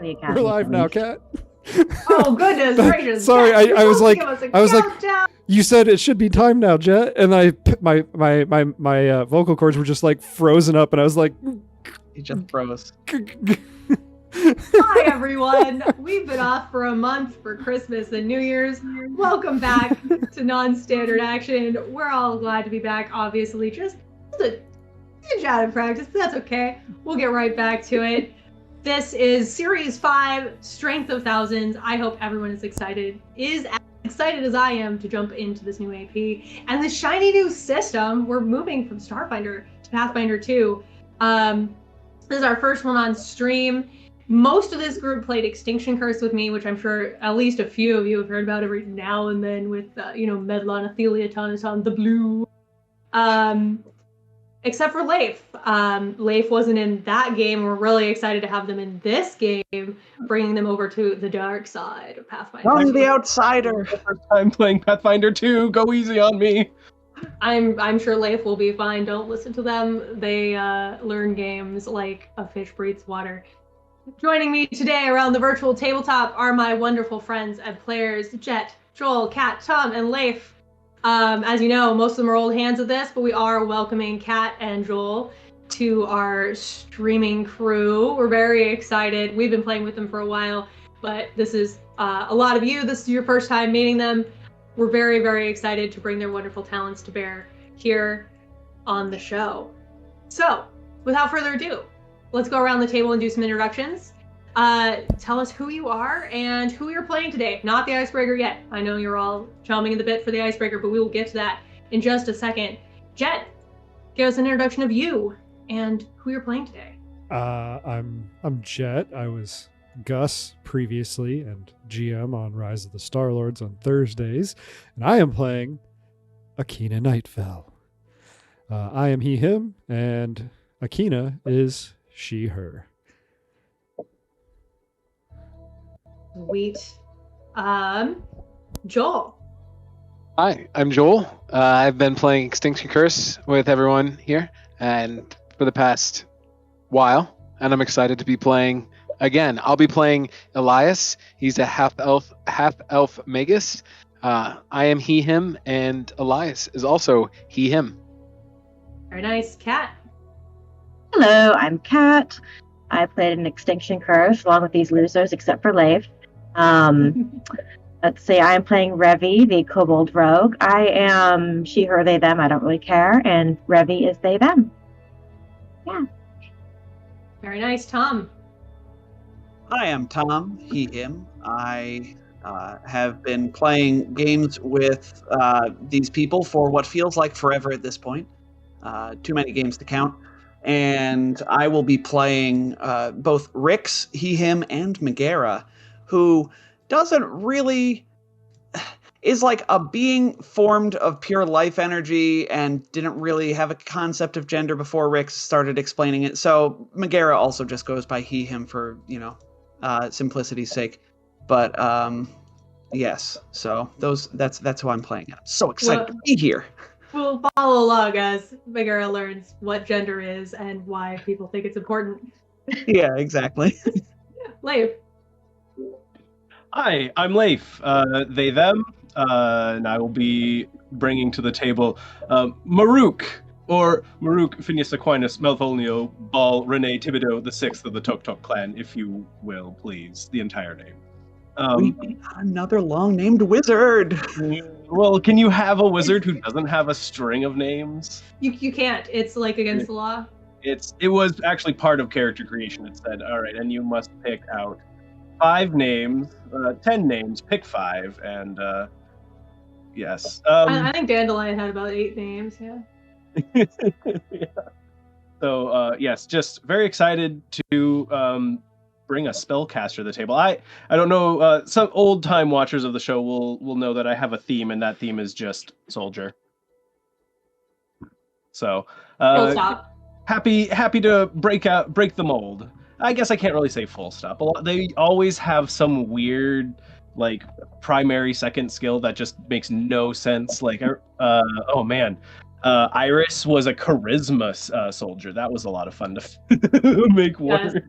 the academy. We're live now, Kat. Oh goodness gracious! Sorry, Kat, I was like, countdown. you said it should be time now, Jet, and my vocal cords were just like frozen up, and I was like, He just froze. Hi everyone! We've been off for a month for Christmas and New Year's. Welcome back to Non-Standard Action. We're all glad to be back, obviously. Just a tinge out of practice, but that's okay. We'll get right back to it. This is Series 5, Strength of Thousands. I hope everyone is excited as I am to jump into this new AP. And this shiny new system, we're moving from Starfinder to Pathfinder 2. This is our first one on stream. Most of this group played Extinction Curse with me, which I'm sure at least a few of you have heard about every now and then with, Medlon, Athelia, Tanaton, the Blue. Except for Leif. Leif wasn't in that game. We're really excited to have them in this game, bringing them over to the dark side of Pathfinder. I'm the outsider. First time playing Pathfinder 2. Go easy on me. I'm sure Leif will be fine. Don't listen to them. They learn games like a fish breathes water. Joining me today around the virtual tabletop are my wonderful friends and players, Jet, Joel, Kat, Tom, and Leif. As you know, most of them are old hands at this, but we are welcoming Kat and Joel to our streaming crew. We're very excited. We've been playing with them for a while, but this is a lot of you. This is your first time meeting them. We're very, very excited to bring their wonderful talents to bear here on the show. So, without further ado, let's go around the table and do some introductions. Tell us who you are and who you're playing today. Not the Icebreaker yet. I know you're all chomping at the bit for the Icebreaker, but we will get to that in just a second. Jet, give us an introduction of you and who you're playing today. I'm Jet. I was Gus previously and GM on Rise of the Starlords on Thursdays, and I am playing Akina Nightfell. I am he, him, and Akina is she, her. Sweet. Joel. Hi, I'm Joel. I've been playing Extinction Curse with everyone here and for the past while, and I'm excited to be playing again. I'll be playing Elias. He's a half-elf magus. I am he, him, and Elias is also he, him. Very nice. Kat. Hello, I'm Kat. I played an Extinction Curse along with these losers, except for Leif. Let's see, I'm playing Revi, the Kobold Rogue. I am she, her, they, them. I don't really care. And Revi is they, them. Yeah. Very nice. Tom. Hi, I'm Tom, he, him. I have been playing games with these people for what feels like forever at this point. Too many games to count. And I will be playing both Rix, he, him, and Megara, who doesn't really... is like a being formed of pure life energy and didn't really have a concept of gender before Rix started explaining it. So Megara also just goes by he, him for, simplicity's sake. But yes, so that's who I'm playing. I'm so excited to be here. We'll follow along as Megara learns what gender is and why people think it's important. Yeah, exactly. Leif. Hi, I'm Leif. They, them, and I will be bringing to the table Maruk, or Maruk Phineas Aquinas Malvolio Ball Rene Thibodeau, the sixth of the Tok Tok clan, if you will, please, the entire name. We need another long-named wizard. Well, can you have a wizard who doesn't have a string of names? You can't. It's like against the law. It was actually part of character creation. It said, all right, and you must pick out 5 names, 10 names, pick 5, and yes. I think Dandelion had about 8 names, yeah. Yeah. So, yes, just very excited to bring a spellcaster to the table. I don't know, some old-time watchers of the show will know that I have a theme, and that theme is just soldier. So, Full stop. happy to break the mold. I guess I can't really say full stop. They always have some weird, like, primary second skill that just makes no sense. Like, oh man, Iris was a charisma soldier. That was a lot of fun to make work.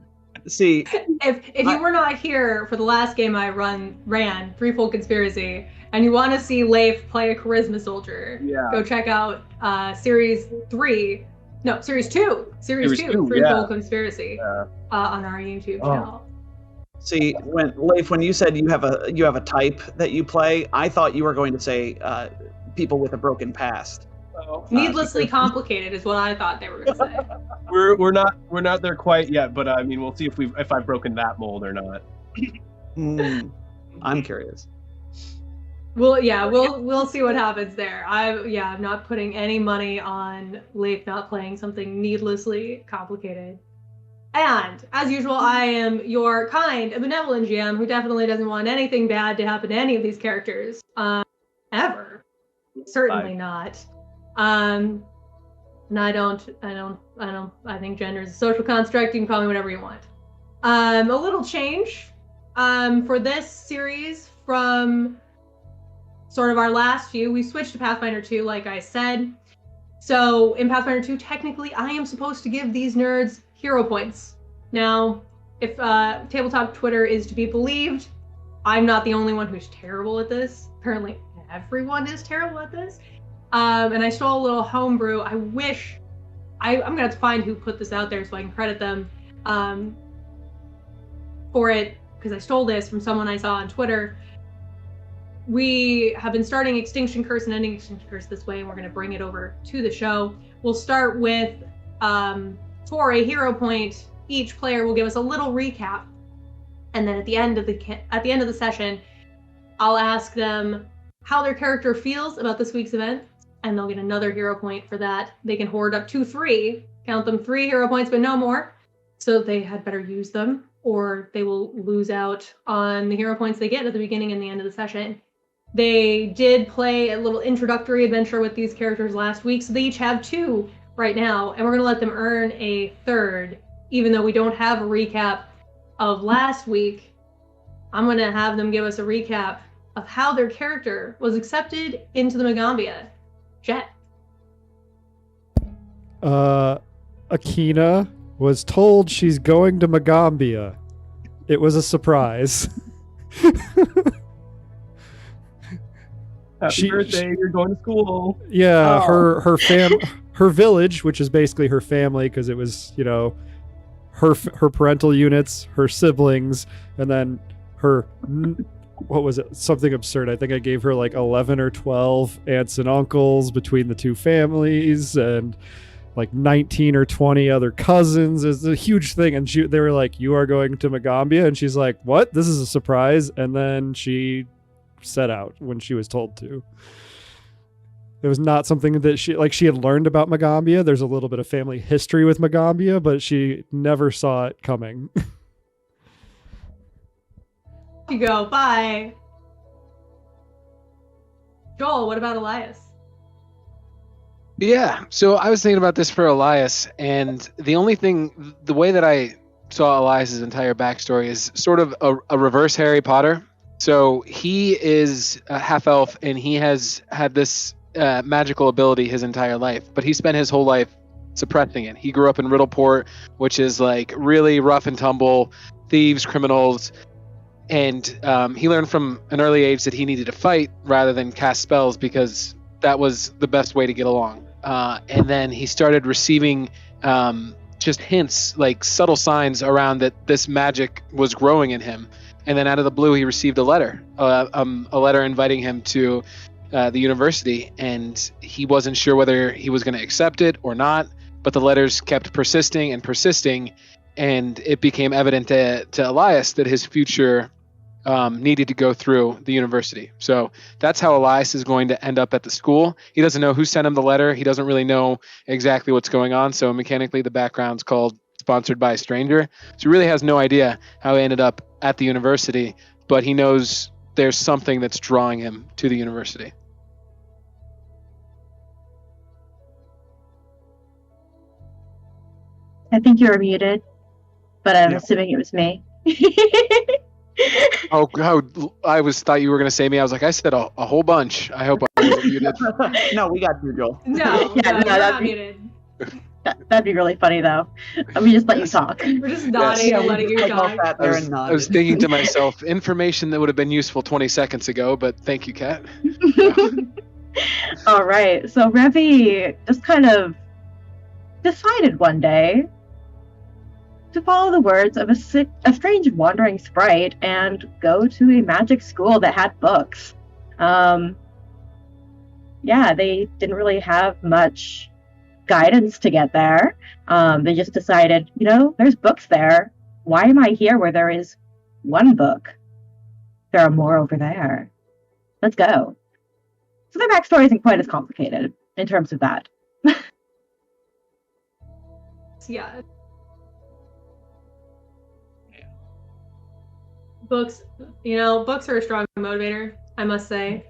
See, If you were not here for the last game I ran, Threefold Conspiracy, and you want to see Leif play a charisma soldier, go check out Series 2, Threefold Conspiracy, on our YouTube channel. See, Leif, when you said you have a type that you play, I thought you were going to say people with a broken past. Needlessly complicated is what I thought they were going to say. We're not there quite yet, but I mean, we'll see if I've broken that mold or not. I'm curious. Well, yeah, we'll see what happens there. I'm not putting any money on Leif not playing something needlessly complicated. And as usual, I am your kind and benevolent GM who definitely doesn't want anything bad to happen to any of these characters, ever. Certainly not. And I think gender is a social construct. You can call me whatever you want. A little change for this series from sort of our last few. We switched to Pathfinder 2, like I said. So in Pathfinder 2, technically, I am supposed to give these nerds hero points. Now, if tabletop Twitter is to be believed, I'm not the only one who's terrible at this. Apparently, everyone is terrible at this. And I stole a little homebrew. I'm gonna have to find who put this out there so I can credit them for it, because I stole this from someone I saw on Twitter. We have been starting Extinction Curse and ending Extinction Curse this way, and we're gonna bring it over to the show. We'll start with, for a hero point, each player will give us a little recap, and then at the end of the session, I'll ask them how their character feels about this week's event, and they'll get another hero point for that. They can hoard up to 3, count them 3 hero points, but no more, so they had better use them, or they will lose out on the hero points they get at the beginning and the end of the session. They did play a little introductory adventure with these characters last week, so they each have 2 right now, and we're going to let them earn a 3rd, even though we don't have a recap of last week. I'm going to have them give us a recap of how their character was accepted into the Magambia. Jet. Akina was told she's going to Magambia. It was a surprise. Happy birthday, you're going to school. Yeah, her village, which is basically her family, because it was, her parental units, her siblings, and then her, what was it? Something absurd. I think I gave her like 11 or 12 aunts and uncles between the 2 families, and like 19 or 20 other cousins. It's a huge thing. And they were like, "You are going to Magambia?" And she's like, "What? This is a surprise." And then she set out when she was told to. It was not something that she had learned about Magambia. There's a little bit of family history with Magambia, but she never saw it coming. You go. Bye. Joel, what about Elias? Yeah, so I was thinking about this for Elias, and the way that I saw Elias's entire backstory is sort of a reverse Harry Potter. So he is a half-elf, and he has had this magical ability his entire life, but he spent his whole life suppressing it. He grew up in Riddleport, which is like really rough and tumble, thieves, criminals, and he learned from an early age that he needed to fight rather than cast spells because that was the best way to get along. And then he started receiving just hints, like subtle signs around that this magic was growing in him. And then out of the blue, he received a letter inviting him to the university, and he wasn't sure whether he was going to accept it or not, but the letters kept persisting, and it became evident to Elias that his future needed to go through the university. So that's how Elias is going to end up at the school. He doesn't know who sent him the letter. He doesn't really know exactly what's going on. So mechanically, the background's called Sponsored by a Stranger. So he really has no idea how he ended up at the university, but he knows there's something that's drawing him to the university. I think you were muted, but I'm assuming it was me. Oh, I thought you were going to say me. I was like, I said a whole bunch. I hope I wasn't muted. No, we got you, Joel. No, Yeah, you're not muted. That'd be really funny, though. Let me just let you talk. We're just nodding and letting you Like all talk. sat I there was, and I was nodded. thinking to myself, information that would have been useful 20 seconds ago, but thank you, Kat. All right. So Revi just kind of decided one day to follow the words of a strange wandering sprite and go to a magic school that had books. Yeah, they didn't really have much guidance to get there. They just decided, there's books there. Why am I here where there is one book? There are more over there. Let's go. So their backstory isn't quite as complicated in terms of that. Yeah. Books, books are a strong motivator, I must say.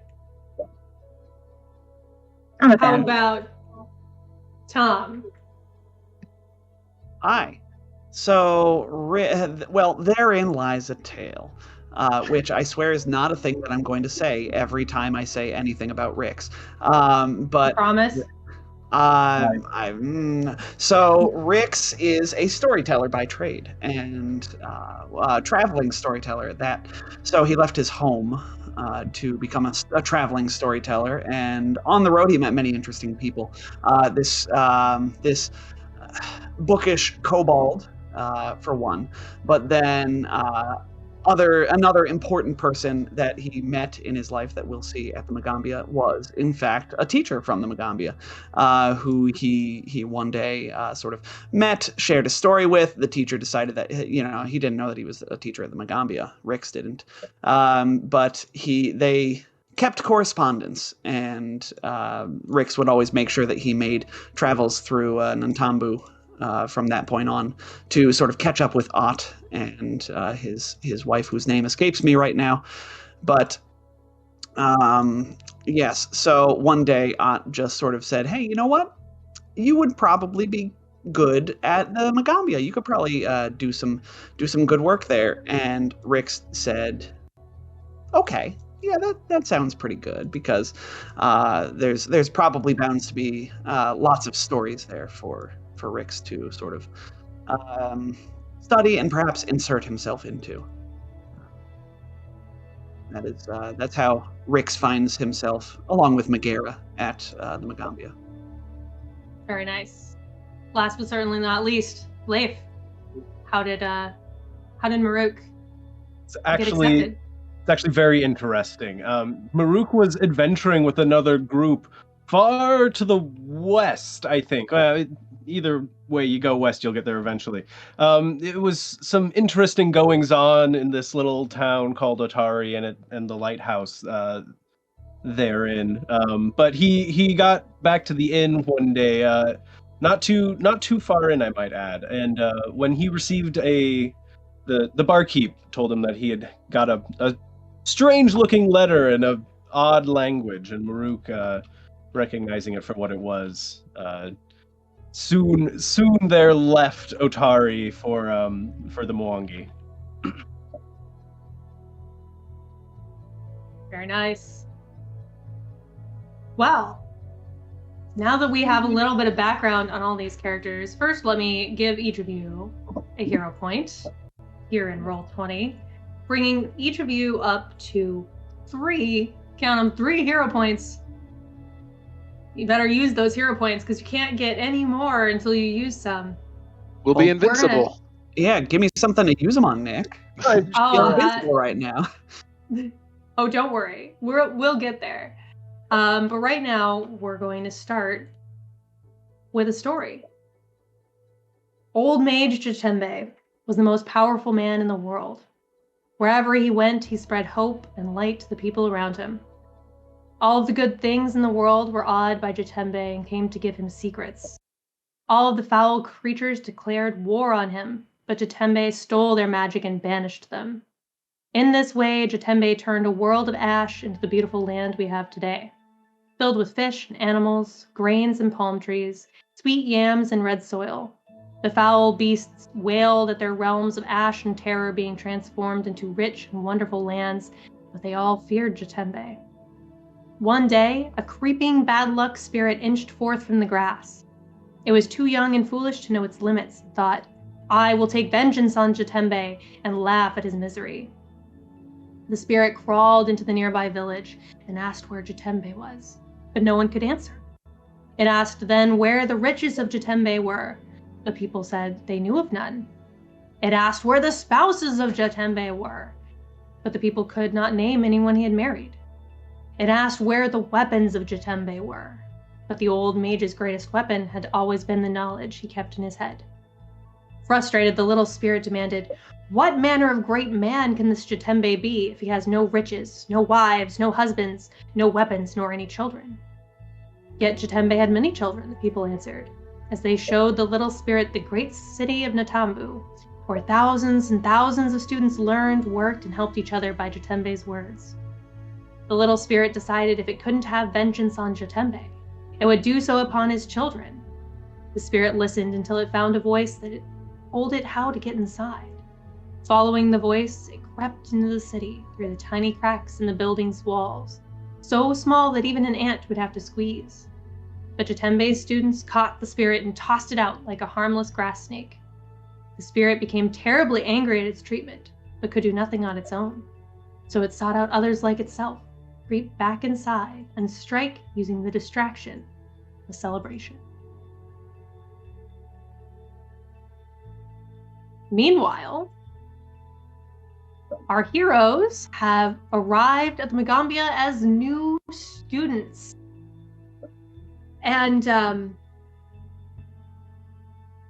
I'm a How fan. about Tom? Aye. So, therein lies a tale, which I swear is not a thing that I'm going to say every time I say anything about Rix. But Promise? So Rix is a storyteller by trade and a traveling storyteller. So he left his home to become a traveling storyteller, and on the road he met many interesting people. This bookish kobold, for one, but then another important person that he met in his life that we'll see at the Magambia was, in fact, a teacher from the Magambia, who he one day sort of met, shared a story with. The teacher decided that he didn't know that he was a teacher at the Magambia. Rix didn't, but they kept correspondence, and Rix would always make sure that he made travels through Nantambu from that point on to sort of catch up with Ott and his wife, whose name escapes me right now. But yes, so one day Ott just sort of said, "Hey, you know what? You would probably be good at the Magambia. You could probably do some good work there." And Rix said, "Okay. Yeah, that sounds pretty good, because there's probably bound to be lots of stories there for Rix to sort of study and perhaps insert himself into." That's how Rix finds himself, along with Megara, at the Magambia. Very nice. Last but certainly not least, Leif. How did Maruk It's get actually accepted? It's actually very interesting. Maruk was adventuring with another group far to the west, I think. Either way you go west, you'll get there eventually. It was some interesting goings on in this little town called Otari and the lighthouse therein. But he got back to the inn one day, not too far in, I might add. And when he received the barkeep told him that he had got a strange-looking letter in a odd language, and Maruk, recognizing it for what it was, soon there left Otari for the Mwangi. Very nice. Well, now that we have a little bit of background on all these characters, first let me give each of you a hero point here in Roll20, bringing each of you up to 3 hero points. You better use those hero points, because you can't get any more until you use some. We'll be invincible. Yeah, give me something to use them on, Nick. Oh, You're invincible right now. Oh, don't worry. We'll get there. But right now, we're going to start with a story. Old Mage Jatembe was the most powerful man in the world. Wherever he went, he spread hope and light to the people around him. All of the good things in the world were awed by Jatembe and came to give him secrets. All of the foul creatures declared war on him, but Jatembe stole their magic and banished them. In this way, Jatembe turned a world of ash into the beautiful land we have today, filled with fish and animals, grains and palm trees, sweet yams and red soil. The foul beasts wailed at their realms of ash and terror being transformed into rich and wonderful lands, but they all feared Jatembe. One day, a creeping bad luck spirit inched forth from the grass. It was too young and foolish to know its limits. It thought, I will take vengeance on Jatembe and laugh at his misery. The spirit crawled into the nearby village and asked where Jatembe was, but no one could answer. It asked then where the riches of Jatembe were. The people said they knew of none. It asked where the spouses of Jatembe were, but the people could not name anyone he had married. It asked where the weapons of Jatembe were, but the old mage's greatest weapon had always been the knowledge he kept in his head. Frustrated, the little spirit demanded, what manner of great man can this Jatembe be if he has no riches, no wives, no husbands, no weapons, nor any children? Yet Jatembe had many children, the people answered, as they showed the little spirit the great city of Natambu, where thousands and thousands of students learned, worked, and helped each other by Jatembe's words. The little spirit decided if it couldn't have vengeance on Jatembe, it would do so upon his children. The spirit listened until it found a voice that told it how to get inside. Following the voice, it crept into the city through the tiny cracks in the building's walls, so small that even an ant would have to squeeze. But Jatembe's students caught the spirit and tossed it out like a harmless grass snake. The spirit became terribly angry at its treatment, but could do nothing on its own. So it sought out others like itself, creep back inside, and strike using the distraction, the celebration. Meanwhile, our heroes have arrived at the Magambia as new students. And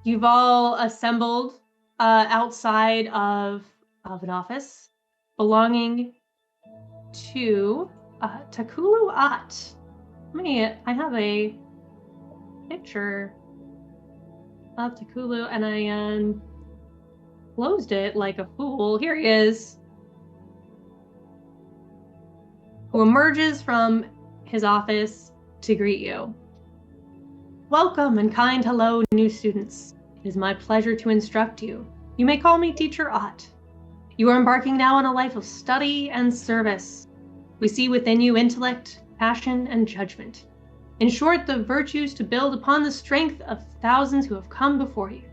you've all assembled outside of an office belonging to Takulu At. I have a picture of Takulu, and I closed it like a fool. Here he is. Who emerges from his office to greet you. Welcome and kind hello, new students. It is my pleasure to instruct you. You may call me Teacher Ott. You are embarking now on a life of study and service. We see within you intellect, passion, and judgment. In short, the virtues to build upon the strength of thousands who have come before you.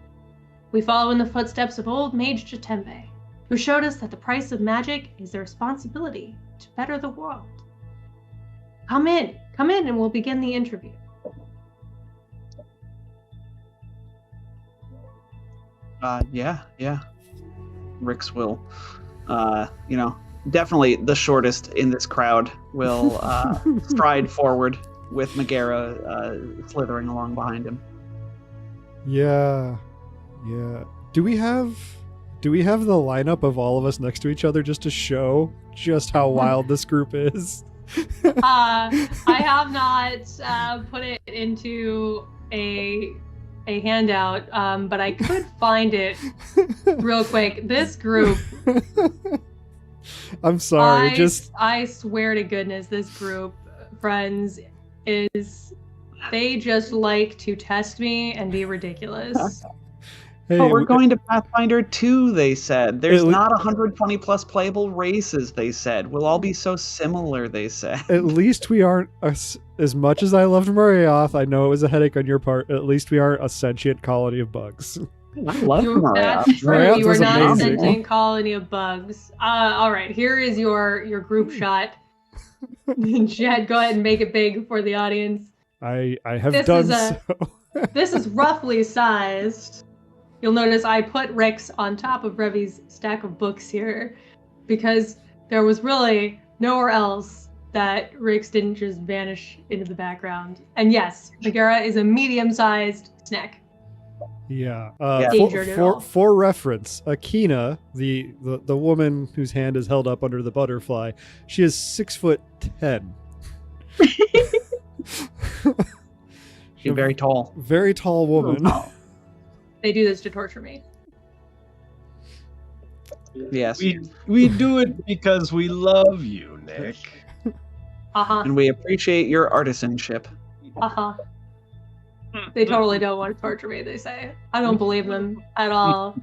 We follow in the footsteps of old Mage Jatembe, who showed us that the price of magic is the responsibility to better the world. Come in, and we'll begin the interview. Yeah. Rix will, definitely the shortest in this crowd will stride forward with Megara slithering along behind him. Yeah. Do we have the lineup of all of us next to each other just to show just how wild this group is? I have not put it into a handout, but I could find it real quick. This group. I'm sorry, I swear to goodness, this group, friends, they just like to test me and be ridiculous. Hey, we're going to Pathfinder 2, they said. There's not 120 plus playable races, they said. We'll all be so similar, they said. At least we aren't, as much as I loved Marioth, I know it was a headache on your part, at least we aren't a sentient colony of bugs. I love Marioth. That's true. Marioth You are was not amazing. a sentient colony of bugs. All right, here is your group shot. Jed, go ahead and make it big for the audience. I have done so. This is roughly sized. You'll notice I put Rix on top of Revi's stack of books here because there was really nowhere else that Rix didn't just vanish into the background. And yes, Megara is a medium-sized snack. Yeah. For reference, Akina, the woman whose hand is held up under the butterfly, she is 6'10". She's very tall. Very tall woman. They do this to torture me. Yes. We do it because we love you, Nick. And we appreciate your artisanship. They totally don't want to torture me, they say. I don't believe them at all.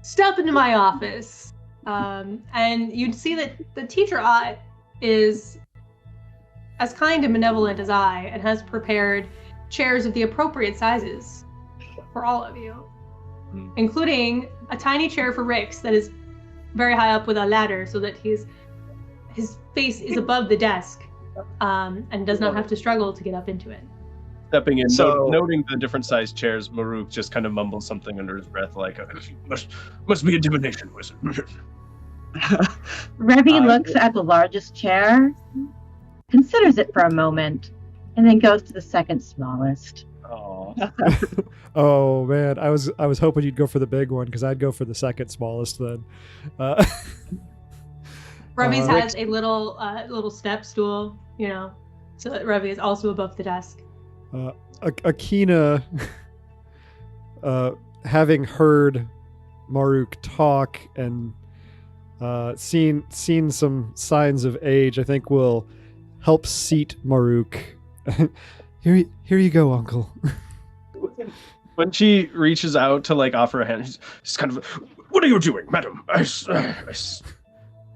Step into my office. And you'd see that the teacher is as kind and benevolent as I and has prepared chairs of the appropriate sizes for all of you, Hmm. including a tiny chair for Rix that is very high up with a ladder so that his face is above the desk and does not have to struggle to get up into it. Stepping in, So- noting the different sized chairs, Maruk just kind of mumbles something under his breath, like, must be a divination wizard. Revy looks at the largest chair, considers it for a moment, and then goes to the second smallest. Oh, Oh man, I was hoping you'd go for the big one because I'd go for the second smallest then. Revy's Uh, has a little step stool, so that Revy is also above the desk. Akina, having heard Maruk talk and seen some signs of age, I think will help seat Maruk. Here you go, Uncle. when she reaches out to like offer a hand, she's kind of, what are you doing, madam? I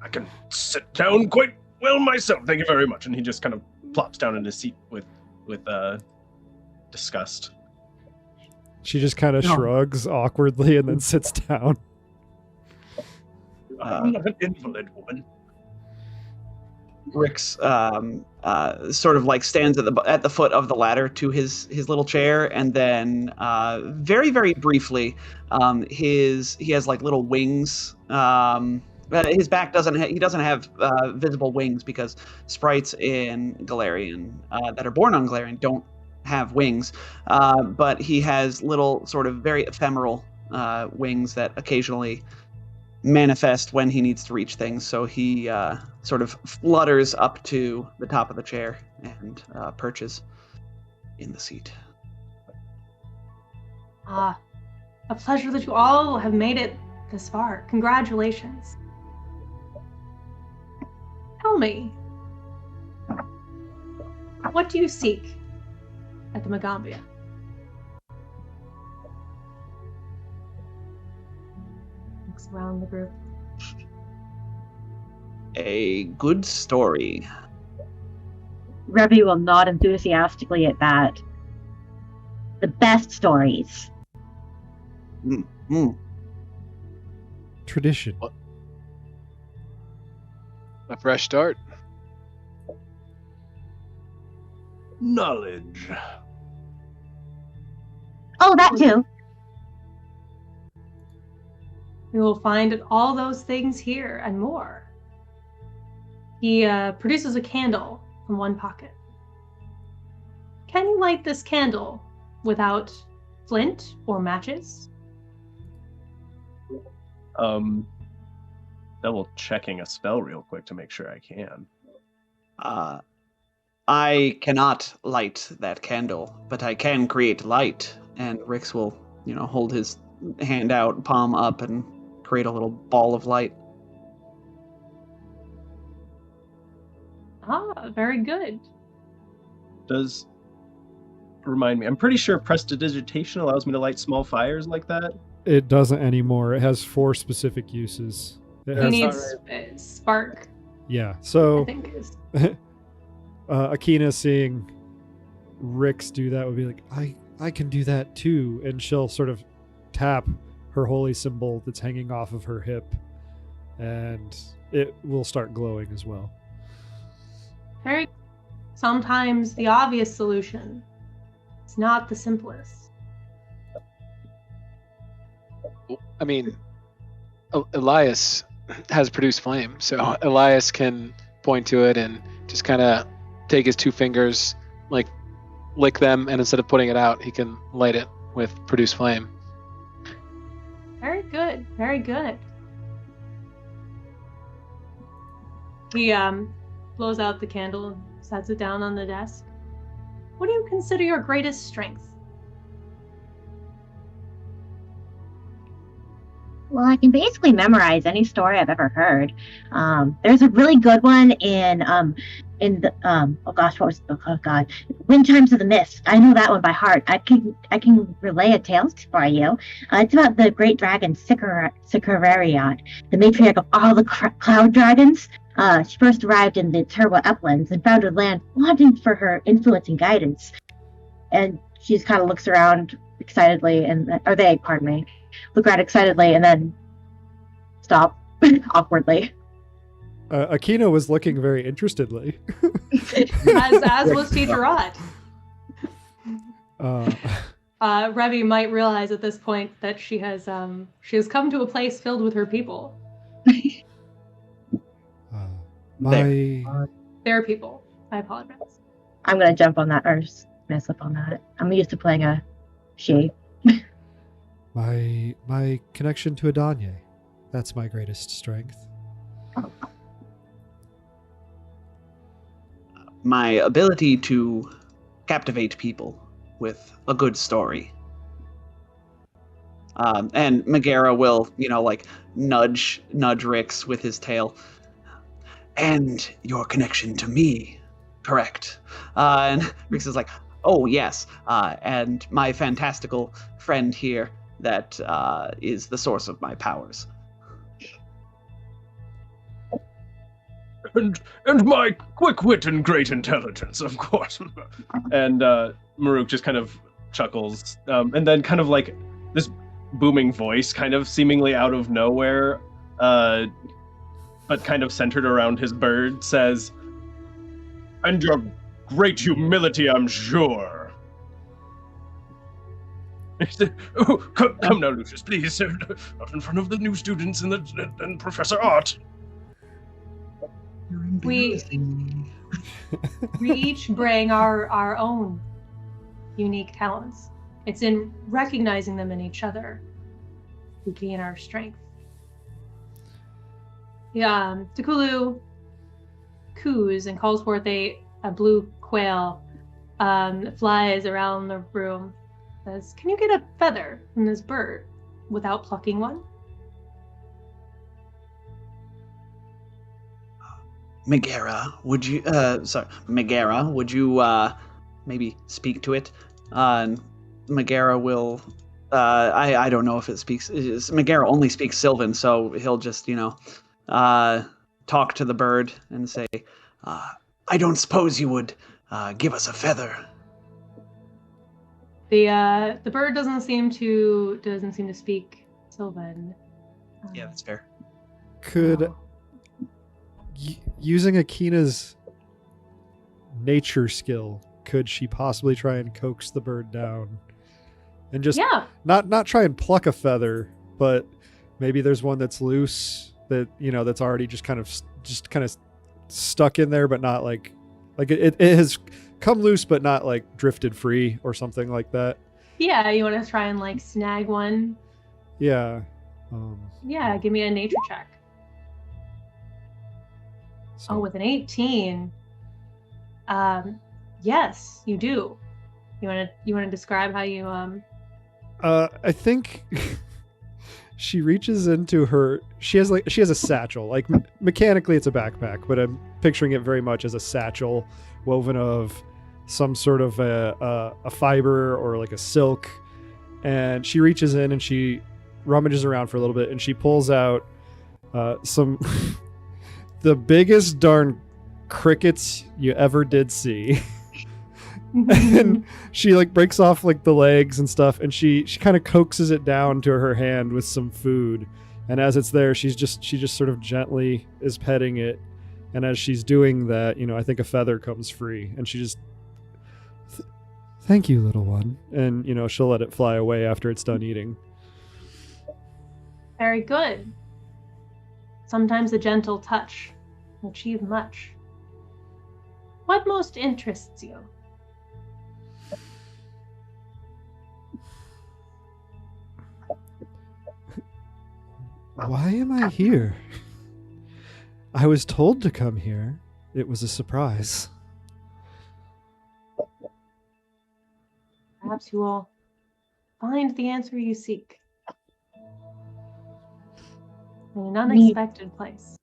can sit down quite well myself. Thank you very much. And he just kind of plops down in his seat with disgust. She just kind of shrugs awkwardly and then sits down. I'm an invalid woman. Rix sort of like stands at the foot of the ladder to his little chair, and then very, very briefly, he has like little wings. His back doesn't have visible wings because sprites in Galarian that are born on Galarian don't have wings, but he has little sort of very ephemeral wings that occasionally manifest when he needs to reach things. So he sort of flutters up to the top of the chair and perches in the seat. A pleasure that you all have made it this far. Congratulations. Tell me, what do you seek at the Magambia? Looks around the group. A good story. Revy will nod enthusiastically at that. The best stories. Tradition. A fresh start. Knowledge. Oh, that too. We will find all those things here and more. He produces a candle from one pocket. Can you light this candle without flint or matches? Double checking a spell real quick to make sure I can. I cannot light that candle, but I can create light. And Rix will, hold his hand out, palm up, and create a little ball of light. Very good. Remind me, I'm pretty sure prestidigitation allows me to light small fires like that. It doesn't anymore. It has 4 specific uses. It He has, needs spark, yeah. I So think is. Akina seeing Rix do that would be like, I can do that too, and she'll sort of tap her holy symbol that's hanging off of her hip, and it will start glowing as well. Very. Sometimes the obvious solution is not the simplest. I mean, Elias has produced flame, so Elias can point to it and just kind of take his 2 fingers, like lick them, and instead of putting it out, he can light it with produce flame. Very good. Very good. He blows out the candle and sets it down on the desk. What do you consider your greatest strength? Well, I can basically memorize any story I've ever heard. There's a really good one in the Wind Chimes of the Mist. I know that one by heart. I can relay a tale for you. It's about the great dragon Sicarariot, the matriarch of all the cloud dragons. She first arrived in the terrible uplands and found a land wanting for her influence and guidance. And she just kind of looks around excitedly, or they, pardon me, look around excitedly and then stop awkwardly. Akina was looking very interestedly. as was Teacher Rod. Uh, Revi might realize at this point that she has come to a place filled with her people. Their people. I apologize. I'm gonna jump on that or mess up on that. I'm used to playing a she. My connection to Adanye. That's my greatest strength. My ability to captivate people with a good story. And Megara will, nudge Rix with his tail. And your connection to me, correct? And Rix is like, oh, yes. And my fantastical friend here that is the source of my powers. And my quick wit and great intelligence, of course. And Maruk just kind of chuckles, and then kind of like this booming voice, kind of seemingly out of nowhere, but kind of centered around his bird, says, "And your great humility, I'm sure." Oh, come now, Lucius, please, not in front of the new students and Professor Art. We each bring our own unique talents. It's in recognizing them in each other we gain our strength. Yeah, Takulu coos and calls forth a blue quail that flies around the room. Says, "Can you get a feather from this bird without plucking one?" Megara, would you maybe speak to it? Megara will, I don't know if it speaks, Megara only speaks Sylvan, so he'll just, talk to the bird and say, I don't suppose you would give us a feather. The bird doesn't seem to speak Sylvan. Yeah, that's fair. Could using Akina's nature skill, could she possibly try and coax the bird down and just not try and pluck a feather, but maybe there's one that's loose that that's already just kind of stuck in there, but not like it has come loose but not like drifted free or something like that. Yeah, you want to try and like snag one? Yeah. Yeah, give me a nature check. So. Oh, with an 18. Yes, you do. You want to describe how you I think she reaches into her. She has a satchel. Like mechanically, it's a backpack, but I'm picturing it very much as a satchel woven of some sort of a fiber or like a silk. And she reaches in and she rummages around for a little bit, and she pulls out some the biggest darn crickets you ever did see. And she like breaks off like the legs and stuff, and she kind of coaxes it down to her hand with some food, and as it's there she just sort of gently is petting it, and as she's doing that, I think a feather comes free, and she just thank you, little one, and she'll let it fly away after it's done eating. Very good. Sometimes a gentle touch will achieve much. What most interests you? Why am I here? I was told to come here. It was a surprise. Perhaps you will find the answer you seek in an unexpected place.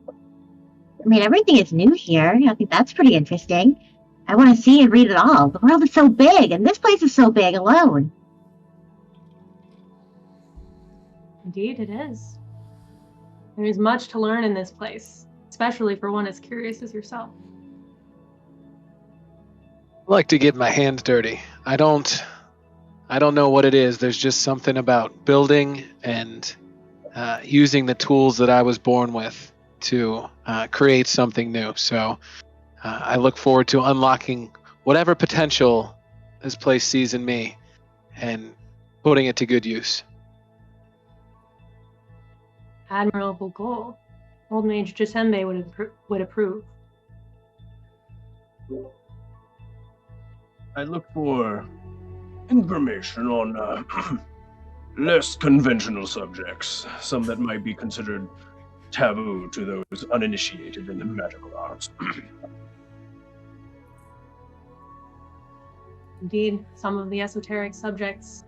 I mean, everything is new here. I think that's pretty interesting. I want to see and read it all. The world is so big, and this place is so big alone. Indeed, it is. There is much to learn in this place, especially for one as curious as yourself. I like to get my hands dirty. I don't I don't know what it is. There's just something about building and using the tools that I was born with to create something new. So I look forward to unlocking whatever potential this place sees in me and putting it to good use. Admirable goal. Old Mage Jisembe would approve. I look for information on less conventional subjects, some that might be considered taboo to those uninitiated in the magical arts. Indeed, some of the esoteric subjects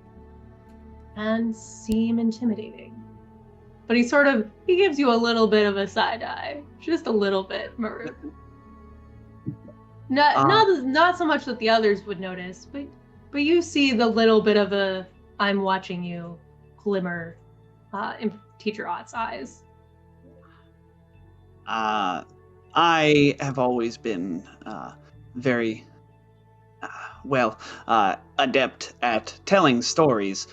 can seem intimidating. But he gives you a little bit of a side eye. Just a little bit, Maru. Not so much that the others would notice, but you see the little bit of a I'm watching you glimmer in Teacher Ott's eyes. I have always been very adept at telling stories.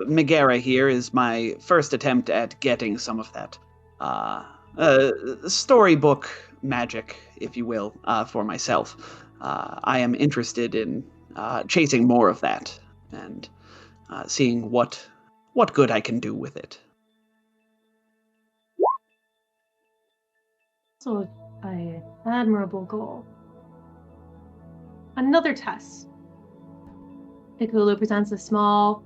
Megara here is my first attempt at getting some of that storybook magic, if you will, for myself. I am interested in chasing more of that and seeing what good I can do with it. So, an admirable goal. Another test. Pikulu presents a small,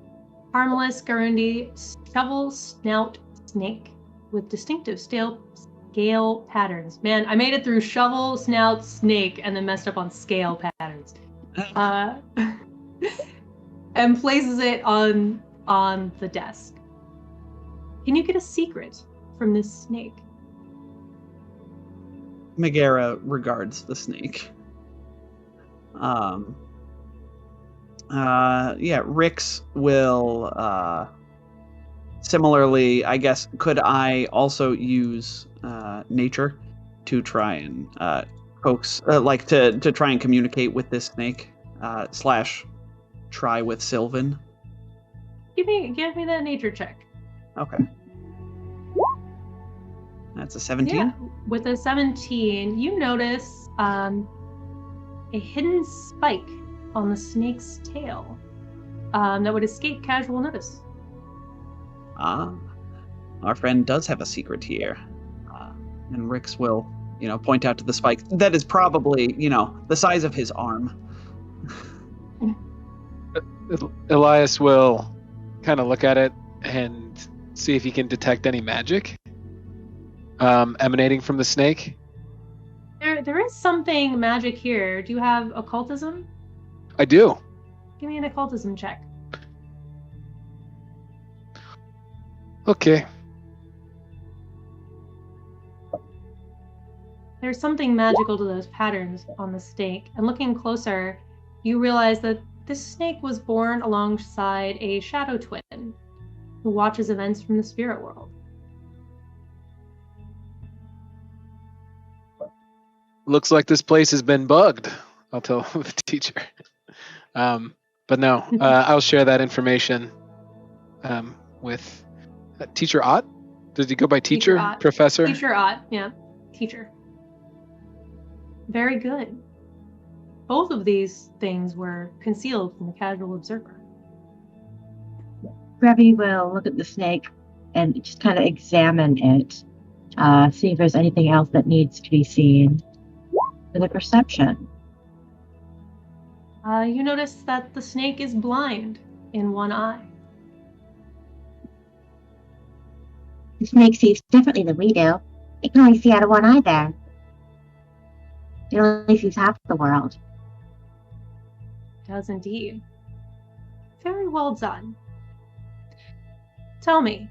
harmless Gurundi shovel snout snake with distinctive scale patterns. Man, I made it through shovel snout snake and then messed up on scale patterns. And places it on the desk. Can you get a secret from this snake? Megara regards the snake. Rix will similarly, I guess, could I also use nature to try and coax, to try and communicate with this snake, / try with Sylvan? Give me that nature check. Okay. That's a 17? Yeah, with a 17, you notice a hidden spike on the snake's tail that would escape casual notice. Our friend does have a secret here. And Rix will, point out to the spike. That is probably, the size of his arm. Elias will kind of look at it and see if he can detect any magic emanating from the snake. There is something magic here. Do you have occultism? I do. Give me an occultism check. Okay. There's something magical to those patterns on the snake, and looking closer, you realize that this snake was born alongside a shadow twin who watches events from the spirit world. Looks like this place has been bugged, I'll tell the teacher. But no, I'll share that information with Teacher Ott. Does he go by teacher Professor? Teacher Ott, yeah. Teacher. Very good. Both of these things were concealed from the casual observer. Revy will look at the snake and just kind of examine it, see if there's anything else that needs to be seen. With a perception. You notice that the snake is blind in one eye. The snake sees differently than we do. It can only see out of one eye there. It only sees half the world. It does indeed. Very well done. Tell me,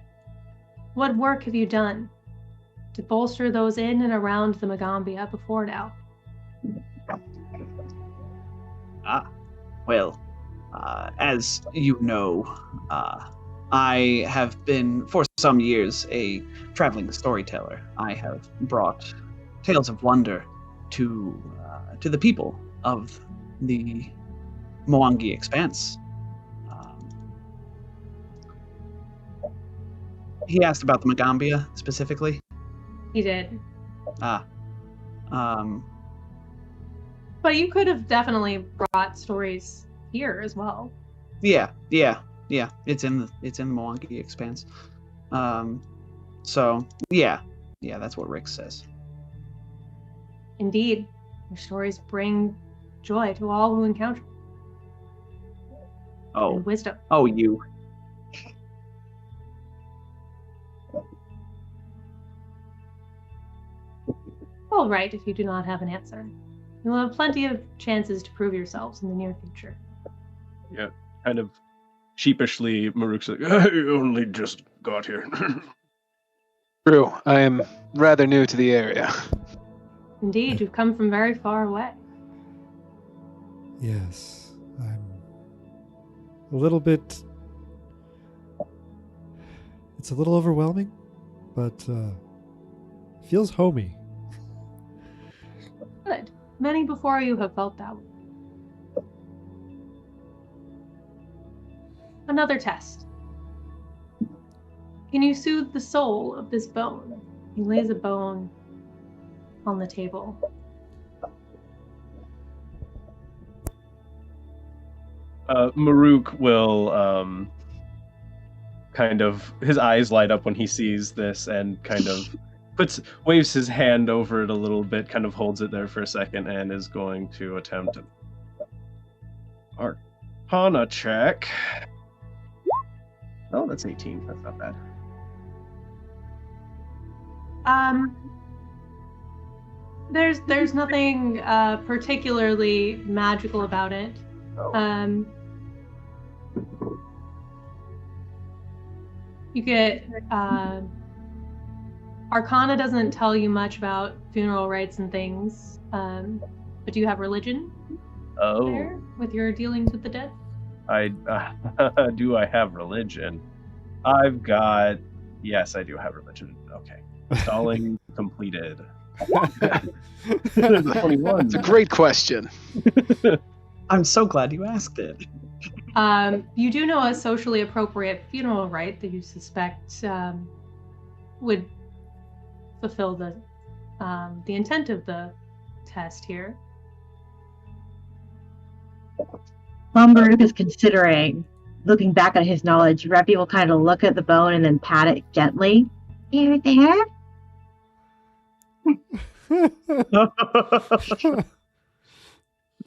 what work have you done to bolster those in and around the Magambia before now? As you know, I have been, for some years, a traveling storyteller. I have brought tales of wonder to the people of the Mwangi Expanse. He asked about the Magambia specifically. He did. But you could have definitely brought stories here as well. Yeah. It's in the Mwangi Expanse. So yeah, that's what Rick says. Indeed, your stories bring joy to all who encounter. Oh, And wisdom. Oh, you. All right, if you do not have an answer. You will have plenty of chances to prove yourselves in the near future. Yeah, kind of sheepishly, Maruk's like, I only just got here. True. I am rather new to the area. Indeed, you've come from very far away. Yes, I'm a little bit... It's a little overwhelming, but feels homey. Good. Many before you have felt that way. Another test. Can you soothe the soul of this bone? He lays a bone on the table. Maruk will kind of, his eyes light up when he sees this and kind of waves his hand over it a little bit, kind of holds it there for a second, and is going to attempt an Arcana check. Oh, that's 18. That's not bad. There's nothing particularly magical about it. You get Arcana doesn't tell you much about funeral rites and things, but do you have religion there with your dealings with the dead? Do I have religion? Yes, I do have religion. Okay. Installing completed. 21. It's a great question. I'm so glad you asked it. You do know a socially appropriate funeral rite that you suspect would fulfill the intent of the test here. While Maruk is considering, looking back at his knowledge, Reppy will kind of look at the bone and then pat it gently. Here, there.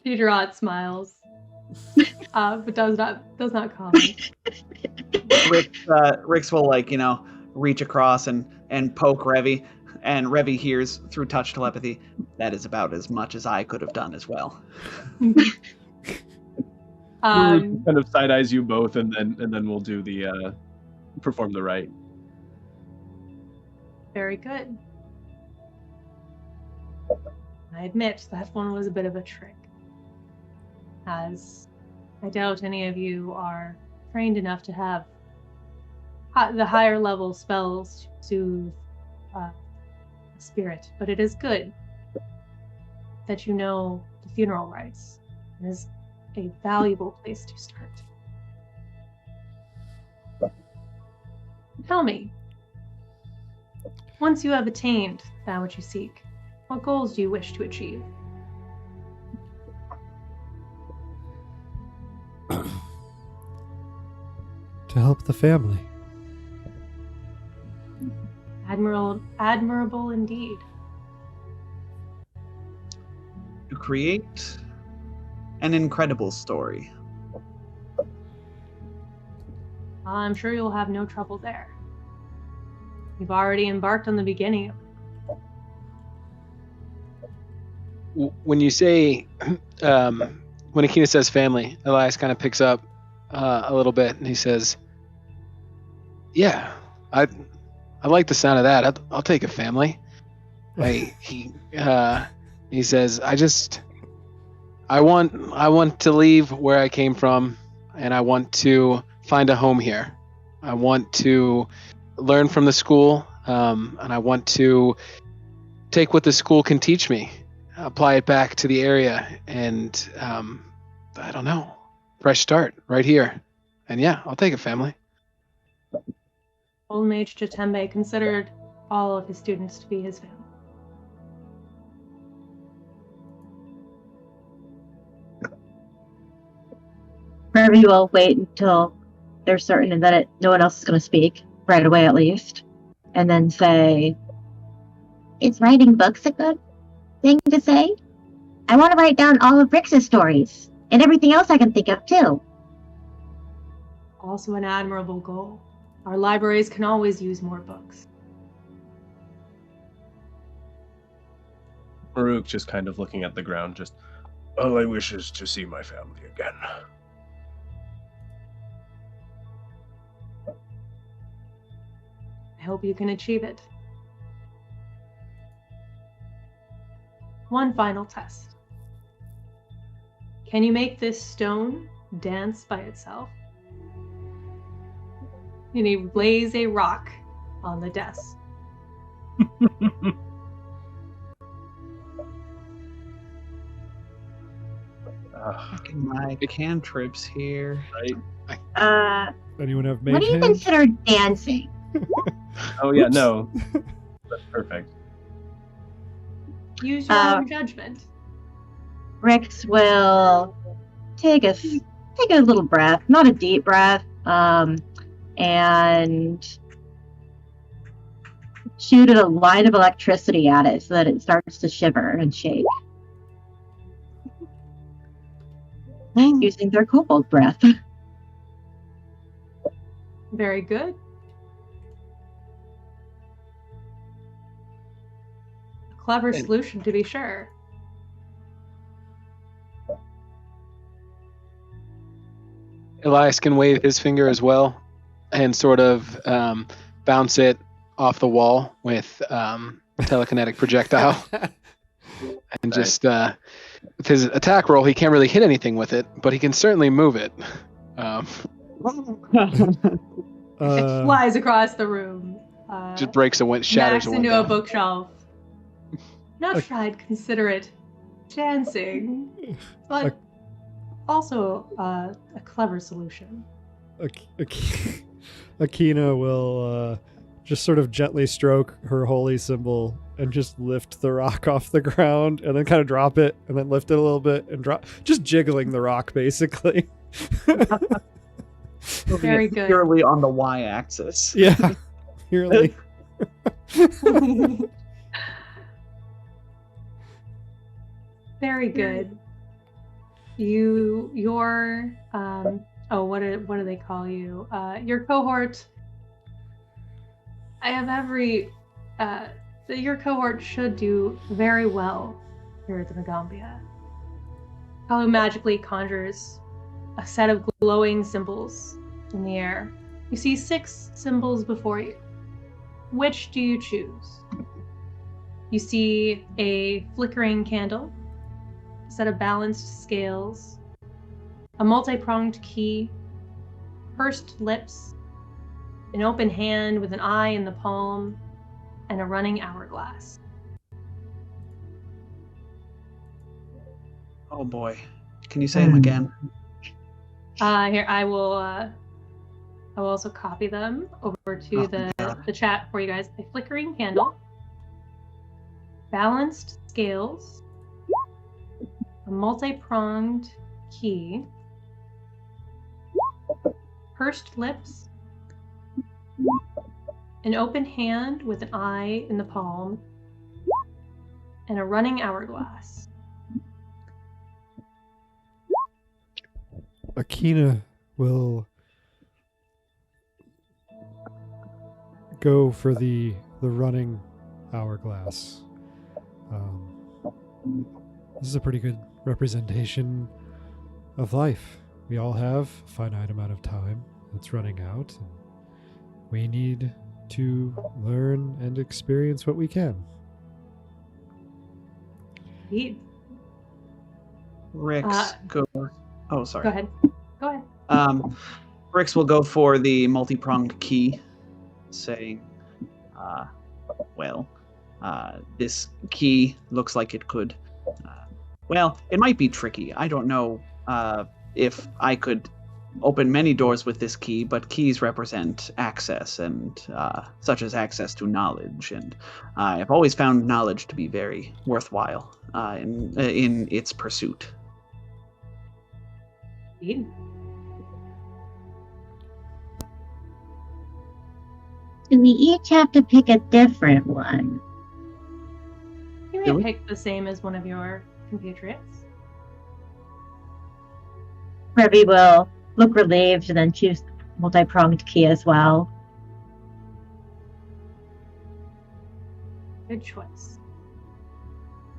Pedrot smiles, but does not comment. Rix will reach across and poke Revy, and Revy hears through touch telepathy. That is about as much as I could have done as well. Kind of side eyes you both, and then we'll do the perform the rite. Very good. I admit that one was a bit of a trick, as I doubt any of you are trained enough to have the higher level spells to soothe spirit, but it is good that you know the funeral rites. It is a valuable place to start. Tell me, once you have attained that which you seek, what goals do you wish to achieve? To help the family. Admirable indeed. To create an incredible story. I'm sure you'll have no trouble there. You've already embarked on the beginning. When you say, when Akina says family, Elias kind of picks up a little bit, and he says, "Yeah, I like the sound of that. I'll take a family." He says, I want to leave where I came from, and I want to find a home here. I want to learn from the school, and I want to take what the school can teach me, apply it back to the area, and I don't know. fresh start right here. And yeah, I'll take it, family. Old Mage Jatembe considered all of his students to be his family. Maybe we'll wait until they're certain that no one else is going to speak, right away at least, and then say, "Is writing books a good thing to say? I want to write down all of Rick's stories, and everything else I can think of, too." Also an admirable goal. Our libraries can always use more books. Maruk just kind of looking at the ground, just, all I wish is to see my family again. I hope you can achieve it. One final test. Can you make this stone dance by itself? And he lays a rock on the desk. Making my cantrips here. Right? Anyone have mage What do you hand? consider dancing? Oh yeah, Oops. no. That's perfect. Use your own judgment. Rix will take a little breath, not a deep breath, and shoot a line of electricity at it so that it starts to shiver and shake. Using their kobold breath. Very good. A clever solution, to be sure. Elias can wave his finger as well and sort of bounce it off the wall with telekinetic projectile. And just with his attack roll, he can't really hit anything with it, but he can certainly move it. It flies across the room. Just breaks a window, shatters Knocks a into window. a bookshelf. Not sure I'd consider it dancing, but also a clever solution. Akina will just sort of gently stroke her holy symbol and just lift the rock off the ground and then kind of drop it and then lift it a little bit and drop, just jiggling the rock basically. Very good. Purely on the y-axis. Yeah, purely. Very good. Your what do they call you? Your cohort. I have your cohort should do very well here at the Megambia. Kalu magically conjures a set of glowing symbols in the air. You see 6 symbols before you. Which do you choose? You see a flickering candle, a set of balanced scales, a multi-pronged key, pursed lips, an open hand with an eye in the palm, and a running hourglass. Oh boy. Can you say them again? Here, I will also copy them over to the chat for you guys. A flickering candle, balanced scales, a multi-pronged key, pursed lips, an open hand with an eye in the palm, and a running hourglass. Akina will go for the running hourglass. This is a pretty good representation of life. We all have a finite amount of time that's running out, and we need to learn and experience what we can. Indeed. Rix go. Oh, sorry. Go ahead. Rix will go for the multi-pronged key, saying, this key looks like it could, it might be tricky. I don't know if I could open many doors with this key, but keys represent access, and such as access to knowledge. And I've always found knowledge to be very worthwhile in its pursuit. Indeed. Do we each have to pick a different one? You Do may we? pick the same as one of your compatriots. Revy will look relieved and then choose the multi-pronged key as well. Good choice.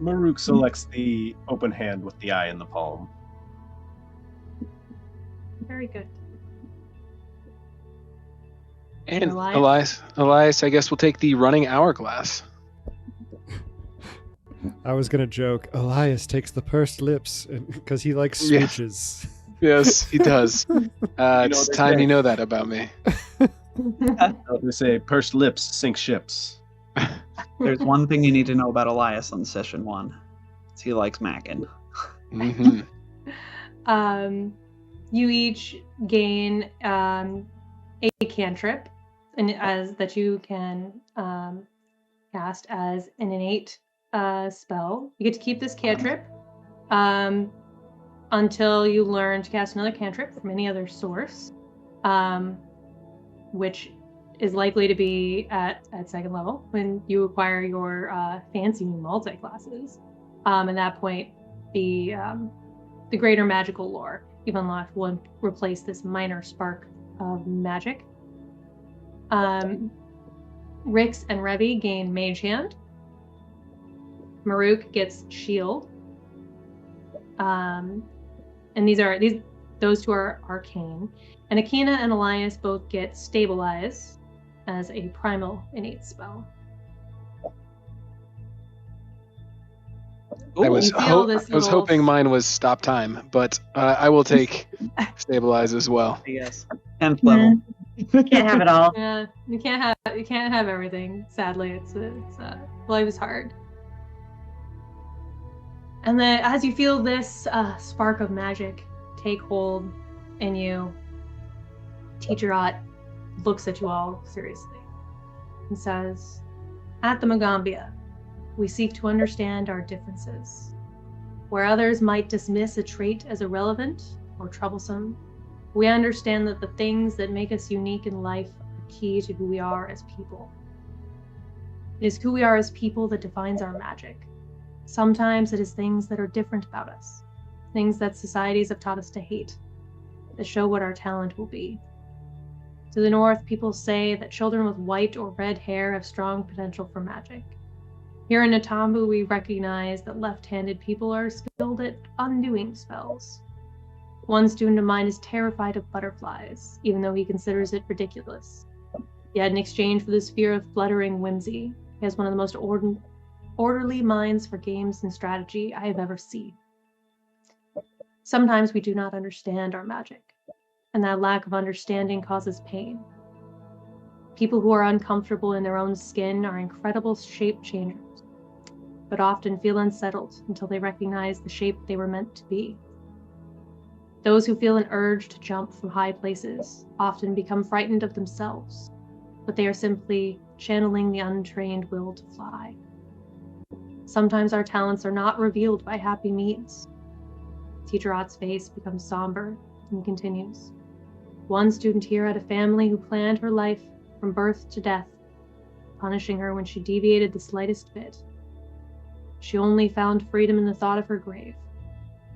Maruk selects the open hand with the eye in the palm. Very good. And Elias? Elias, I guess we'll take the running hourglass. I was gonna joke. Elias takes the pursed lips because he likes Yeah. switches. Yes, he does. It's they time say. you know that about me. They say pursed lips sink ships. There's one thing you need to know about Elias on session 1. It's he likes mackin'. Hmm. You each gain a cantrip, and as that you can cast as an innate spell. You get to keep this cantrip until you learn to cast another cantrip from any other source, which is likely to be at second level when you acquire your fancy new multi-classes. At that point, the greater magical lore you've unlocked will replace this minor spark of magic. Rix and Revy gain Mage Hand. Maruk gets Shield. And those two are arcane. And Akina and Elias both get Stabilize as a primal innate spell. I was, You feel this I was little- hoping mine was stop time, but I will take stabilize as well. Yes. 10th level. Can't have it all. Yeah, you can't have everything. Sadly, it's life is hard. And then, as you feel this spark of magic take hold in you, Teacher Ott looks at you all seriously and says, "At the Magambia, we seek to understand our differences. Where others might dismiss a trait as irrelevant or troublesome, we understand that the things that make us unique in life are key to who we are as people. It is who we are as people that defines our magic. Sometimes it is things that are different about us, things that societies have taught us to hate, that show what our talent will be. To the north, people say that children with white or red hair have strong potential for magic. Here in Natambu, we recognize that left-handed people are skilled at undoing spells. One student of mine is terrified of butterflies, even though he considers it ridiculous. Yet in exchange for this fear of fluttering whimsy, he has one of the most orderly minds for games and strategy I have ever seen. Sometimes we do not understand our magic, and that lack of understanding causes pain. People who are uncomfortable in their own skin are incredible shape changers, but often feel unsettled until they recognize the shape they were meant to be. Those who feel an urge to jump from high places often become frightened of themselves, but they are simply channeling the untrained will to fly. Sometimes our talents are not revealed by happy means." Teacher Ott's face becomes somber, and he continues. "One student here had a family who planned her life from birth to death, punishing her when she deviated the slightest bit. She only found freedom in the thought of her grave,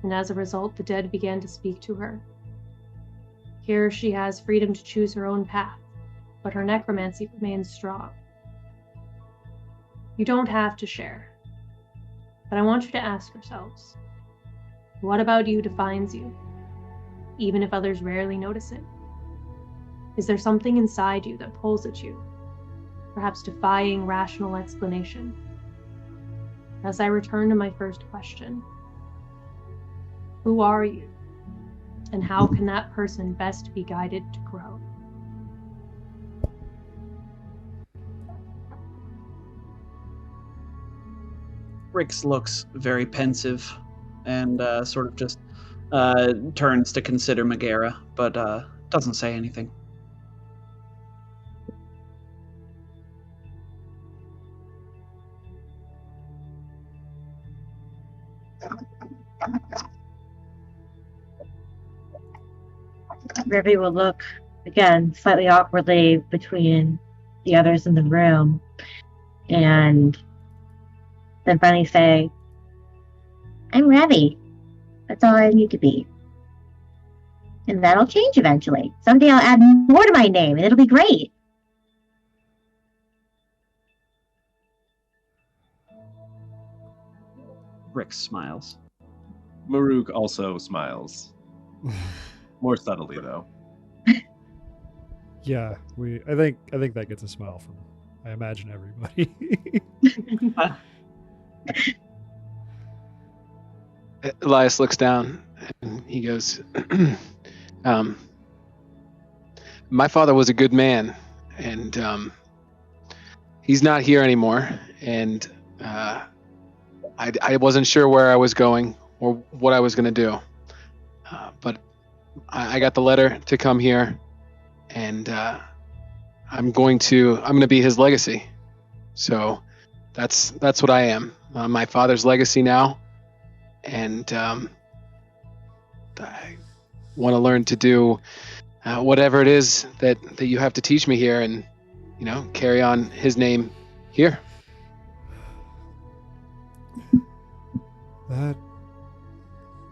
and as a result, the dead began to speak to her. Here she has freedom to choose her own path, but her necromancy remains strong. You don't have to share, but I want you to ask yourselves, what about you defines you, even if others rarely notice it? Is there something inside you that pulls at you, perhaps defying rational explanation? As I return to my first question, who are you, and how can that person best be guided to grow?" Rix looks very pensive and sort of just turns to consider Megara, but doesn't say anything. Rivy will look again slightly awkwardly between the others in the room and then finally say, I'm Revy. That's all I need to be. And that'll change eventually. Someday I'll add more to my name and it'll be great. Rick smiles. Maruk also smiles. More subtly, though. Yeah, I think that gets a smile from, I imagine, everybody. Elias looks down and he goes, my father was a good man, and he's not here anymore, and I wasn't sure where I was going or what I was going to do, but I got the letter to come here, and I'm going to be his legacy. So that's what I am. My father's legacy now, and I want to learn to do whatever it is that you have to teach me here, and carry on his name here.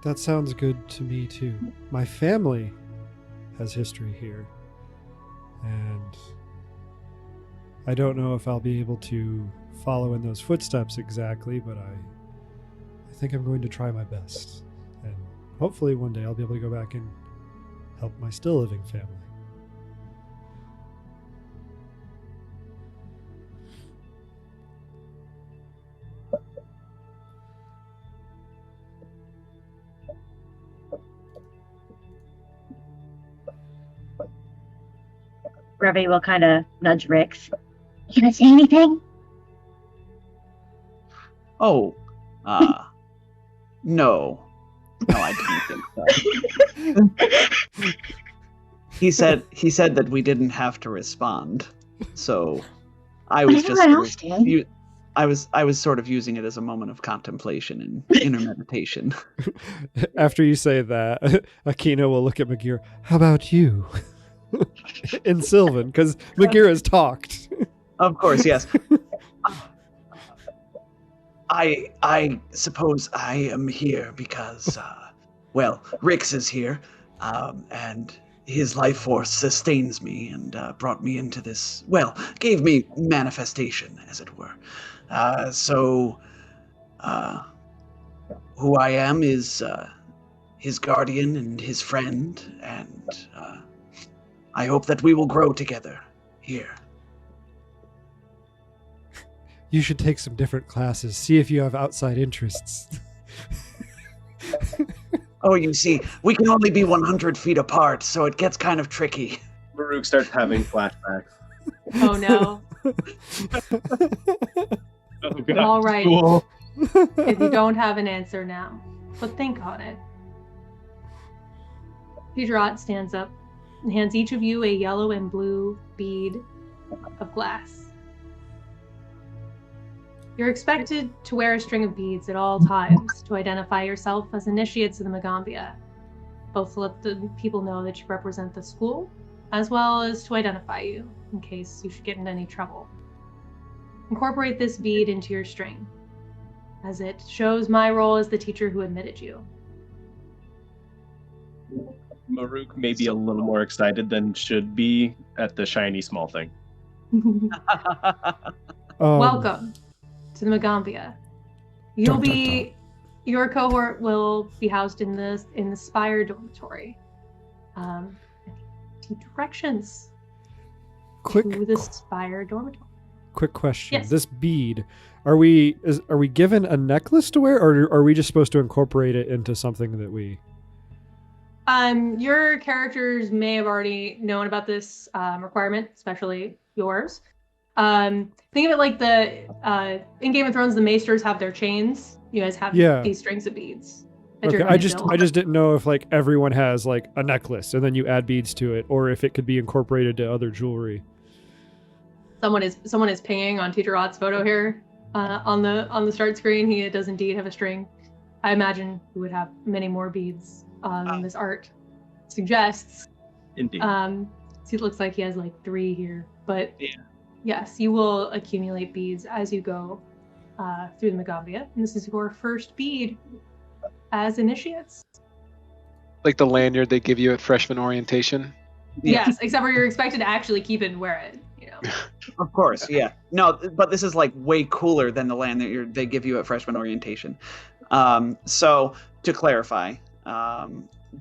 That sounds good to me too. My family has history here, and I don't know if I'll be able to follow in those footsteps exactly, but I think I'm going to try my best, and hopefully one day I'll be able to go back and help my still living family. Revy will kind of nudge Rix. You gonna say anything? Oh, no. No, I didn't think so. He said that we didn't have to respond. So I was I was sort of using it as a moment of contemplation and inner meditation. After you say that, Akina will look at Megara. How about you? In Sylvan, because Megara's talked. Of course, yes. I suppose I am here because, Rix is here, and his life force sustains me and brought me into this, gave me manifestation, as it were. So, who I am is his guardian and his friend, and I hope that we will grow together here. You should take some different classes. See if you have outside interests. Oh, you see, we can only be 100 feet apart, so it gets kind of tricky. Maruk starts having flashbacks. Oh no. Oh, God. All right. Cool. If you don't have an answer now, but think on it. Gujarat stands up and hands each of you a yellow and blue bead of glass. You're expected to wear a string of beads at all times to identify yourself as initiates of the Magambia, both to let the people know that you represent the school, as well as to identify you in case you should get in any trouble. Incorporate this bead into your string, as it shows my role as the teacher who admitted you. Maruk may be a little more excited than should be at the shiny small thing. Welcome to the Magambia. Your cohort will be housed in the Spire dormitory. Directions to the Spire dormitory. Quick question. Yes. This bead, are we given a necklace to wear, or are we just supposed to incorporate it into something that we... Your characters may have already known about this requirement, especially yours. Think of it like in Game of Thrones, the maesters have their chains. You guys have these strings of beads. Okay, I just didn't know if like everyone has like a necklace and then you add beads to it, or if it could be incorporated to other jewelry. Someone is pinging on Teacher Ott's photo here on the start screen. He does indeed have a string. I imagine he would have many more beads than this art suggests. Indeed. So it looks like he has like 3 here, but yes, you will accumulate beads as you go through the Magambia, and this is your first bead as initiates. Like the lanyard they give you at freshman orientation. Yes, except for you're expected to actually keep it and wear it. You know. Of course, yeah. No, but this is like way cooler than the land that they give you at freshman orientation. So to clarify,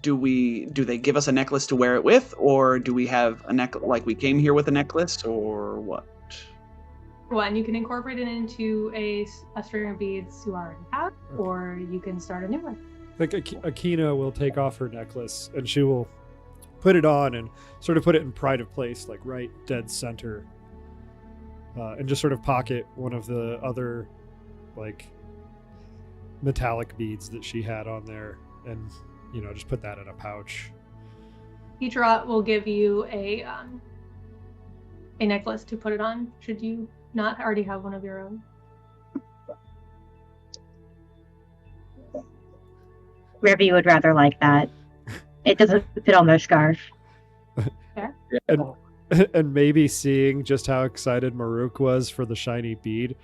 do they give us a necklace to wear it with, or do we have a necklace like we came here with a necklace, or what? Well, and you can incorporate it into a string of beads you already have, or you can start a new one. I think Akina will take off her necklace and she will put it on and sort of put it in pride of place, like right dead center, and just sort of pocket one of the other like metallic beads that she had on there, and just put that in a pouch. Teacher Ott will give you a necklace to put it on, should you not already have one of your own. Wherever you would rather like that. It doesn't fit on their scarf. Yeah. And maybe seeing just how excited Maruk was for the shiny bead,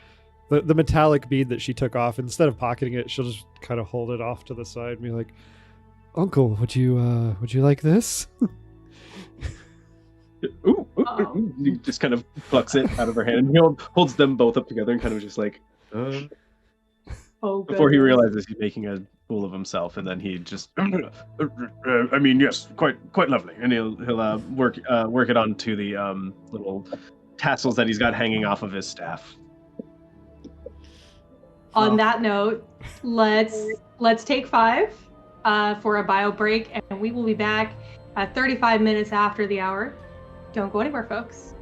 the metallic bead that she took off, instead of pocketing it, she'll just kind of hold it off to the side and be like, "Uncle, would you like this?" Ooh, he just kind of plucks it out of her hand, and he holds them both up together and kind of just like, before he realizes he's making a fool of himself, and then he just, I mean, yes, quite lovely, and he'll work it onto the little tassels that he's got hanging off of his staff. On that note, let's take 5 for a bio break, and we will be back at 35 minutes after the hour. Don't go anywhere, folks.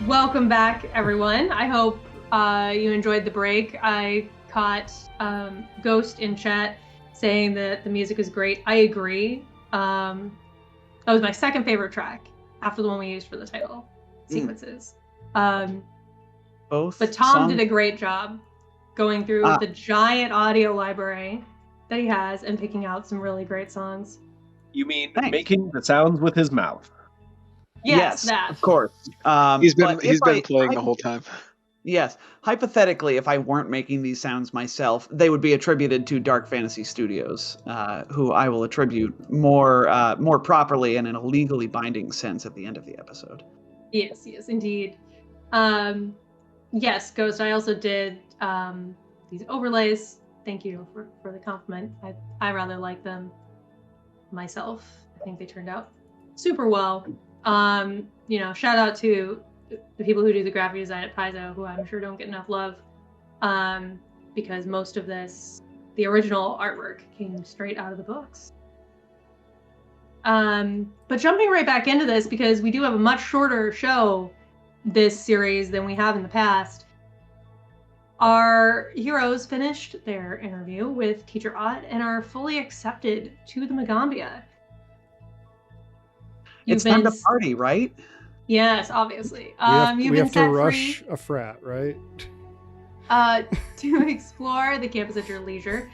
Welcome back, everyone. I hope you enjoyed the break. I caught Ghost in chat saying that the music is great. I agree. That was my second favorite track after the one we used for the title sequences. Both. But Tom did a great job going through the giant audio library that he has and picking out some really great songs. You mean making the sounds with his mouth? Yes, that. Of course. He's been playing the whole time. Yes. Hypothetically, if I weren't making these sounds myself, they would be attributed to Dark Fantasy Studios, who I will attribute more properly and in a legally binding sense at the end of the episode. Yes, indeed. Yes, Ghost, I also did these overlays. Thank you for the compliment. I rather like them myself. I think they turned out super well. Shout out to the people who do the graphic design at Paizo, who I'm sure don't get enough love, because most of the original artwork came straight out of the books. But jumping right back into this, because we do have a much shorter show this series than we have in the past, our heroes finished their interview with Teacher Ott and are fully accepted to the Magambia. It's time to party, right? Yes, obviously. We have to rush a frat, right? To explore the campus at your leisure.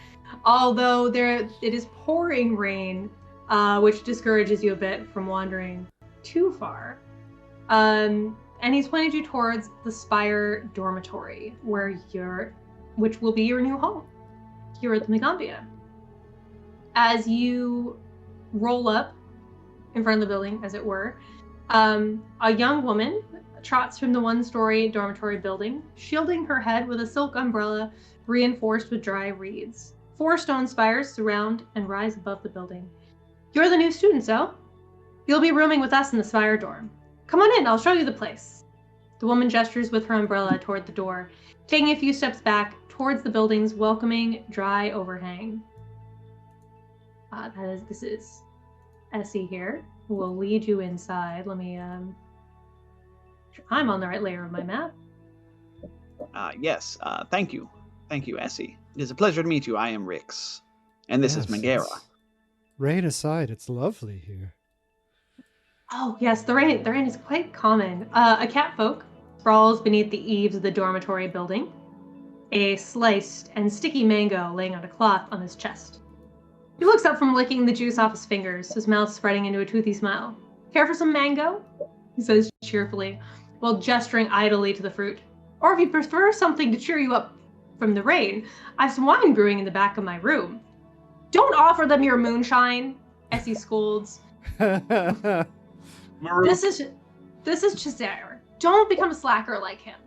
Although it is pouring rain, which discourages you a bit from wandering too far. And he's pointed you towards the Spire dormitory, which will be your new home here at the Magambia. As you roll up in front of the building, as it were, a young woman trots from the one-story dormitory building, shielding her head with a silk umbrella reinforced with dry reeds. 4 stone spires surround and rise above the building. You're the new students, oh? You'll be rooming with us in the spire dorm. Come on in, I'll show you the place. The woman gestures with her umbrella toward the door, taking a few steps back towards the building's welcoming, dry overhang. This is Essie here, who will lead you inside. Let me, I'm on the right layer of my map. Yes, thank you. Thank you, Essie. It is a pleasure to meet you. I am Rix. And this is Megara. Rain aside, it's lovely here. Oh, yes, the rain is quite common. A catfolk sprawls beneath the eaves of the dormitory building, a sliced and sticky mango laying on a cloth on his chest. He looks up from licking the juice off his fingers, his mouth spreading into a toothy smile. Care for some mango? He says cheerfully, while gesturing idly to the fruit. Or if you prefer something to cheer you up from the rain, I have some wine brewing in the back of my room. Don't offer them your moonshine, Essie scolds. Maruk. This is Chazare. Don't become a slacker like him.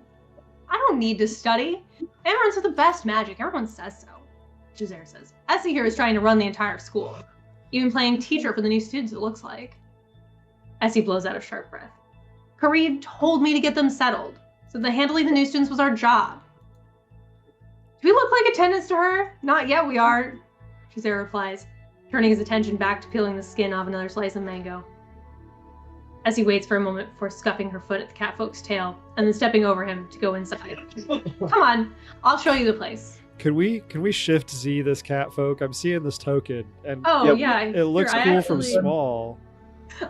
I don't need to study. Everyone's with the best magic. Everyone says so. Chazare says. Essie here is trying to run the entire school. Even playing teacher for the new students, it looks like. Essie blows out a sharp breath. Kareed told me to get them settled, so that handling the new students was our job. Do we look like attendants to her? Not yet, we are, Chazare replies, turning his attention back to peeling the skin off another slice of mango. Essie waits for a moment before scuffing her foot at the catfolk's tail, and then stepping over him to go inside. Come on, I'll show you the place. Can we shift Z this catfolk? I'm seeing this token, and Yep. it looks Here, cool from small.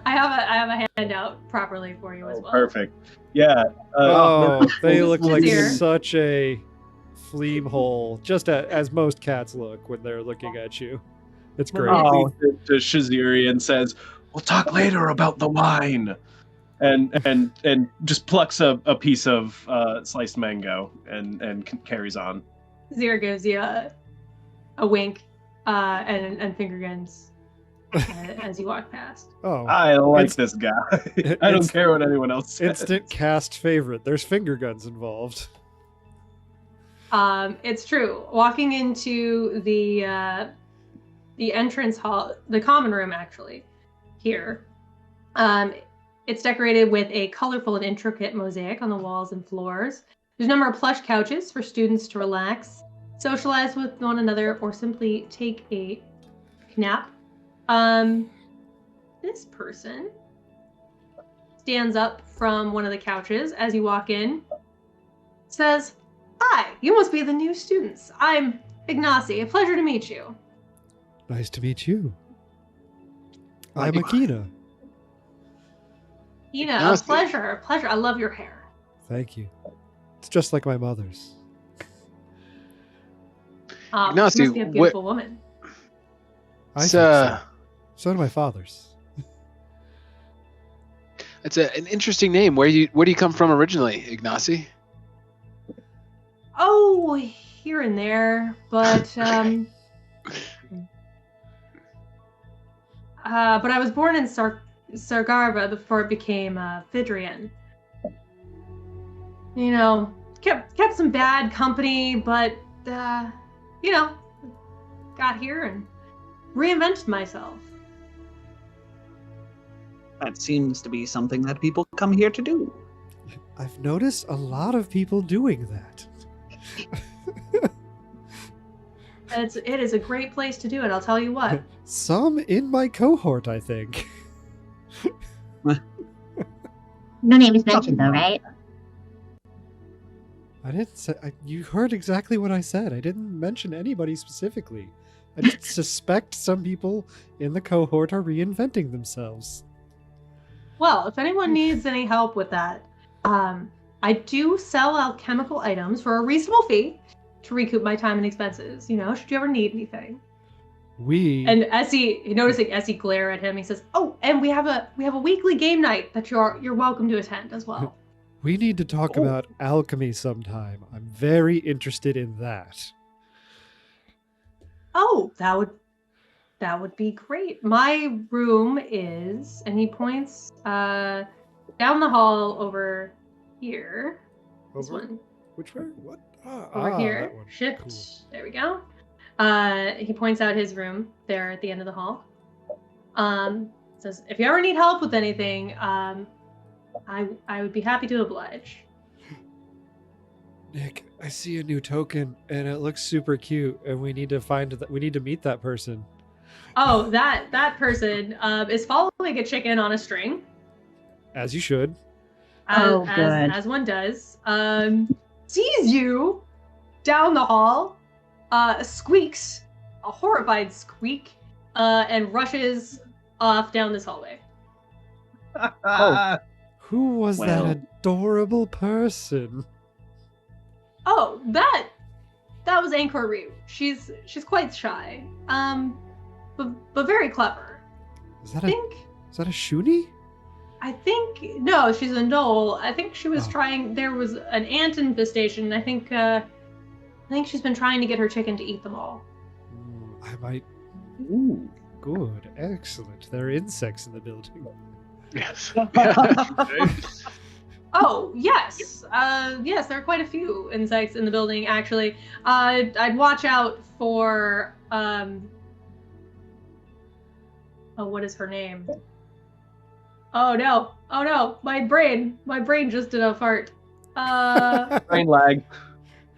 I have a handout properly for you as well. Perfect. Yeah. They look like Easier. such a fleam hole, just as most cats look when they're looking at you. It's great. To Shaziri and says, "We'll talk later about the wine," and just plucks a piece of sliced mango and carries on. Zira gives you a wink and finger guns as you walk past. Oh, I like this guy. I don't care what anyone else says. instant cast favorite. There's finger guns involved. It's true. Walking into the entrance hall, the common room actually, here. It's decorated with a colorful and intricate mosaic on the walls and floors. There's a number of plush couches for students to relax, socialize with one another, or simply take a nap. This person stands up from one of the couches as you walk in, says, "Hi, you must be the new students. I'm Ignacy. A pleasure to meet you." Nice to meet you. I'm Akina. A pleasure. I love your hair. Thank you. It's just like my mother's. You must be a beautiful woman. So do my father's. It's an interesting name. Where do you come from originally, Ignacy? Oh, here and there, but but I was born in Sargarva before it became Fidrian. You know, kept some bad company, but got here and reinvented myself. That seems to be something that people come here to do. I've noticed a lot of people doing that. It is a great place to do it, I'll tell you what. Some in my cohort, I think. No name is mentioned, though, right? I didn't say. You heard exactly what I said. I didn't mention anybody specifically. I just suspect some people in the cohort are reinventing themselves. Well, if anyone needs any help with that, I do sell alchemical items for a reasonable fee to recoup my time and expenses. You know, should you ever need anything. And Essie, noticing Essie glare at him, he says, "Oh, and we have a weekly game night that you're welcome to attend as well." We need to talk about alchemy sometime. I'm very interested in that. Oh, that would be great. My room is, and he points down the hall over here. This one. Which way? What? Over here. That one. Shift. Cool. There we go. He points out his room there at the end of the hall. Says, if you ever need help with anything, I would be happy to oblige. Nick, I see a new token and it looks super cute, and we need to meet that person. Oh, that person is following a chicken on a string. As you should. Good. As one does. Sees you down the hall, squeaks, a horrified squeak, and rushes off down this hallway. Oh. Who was that adorable person? Oh, that was Anchor Ryu. She's quite shy, but very clever. Is that a Shuni? I think no, she's a knoll. I think she was trying. There was an ant infestation. I think she's been trying to get her chicken to eat them all. I might. Ooh. Good, excellent. There are insects in the building. Yes. Oh, yes. Yes, there are quite a few insects in the building, actually. I'd watch out for, what is her name? Oh no, my brain just did a fart. Brain lag.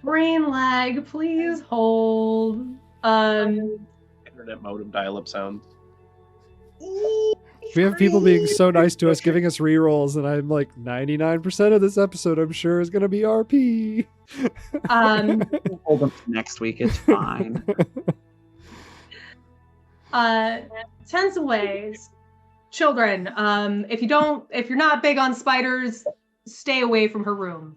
Brain lag, please hold. Internet modem dial-up sound. We have people being so nice to us, giving us rerolls, and I'm like 99% of this episode, I'm sure, is going to be RP. Hold them next week. It's fine. Tens of ways. Children, if you're not big on spiders, stay away from her room.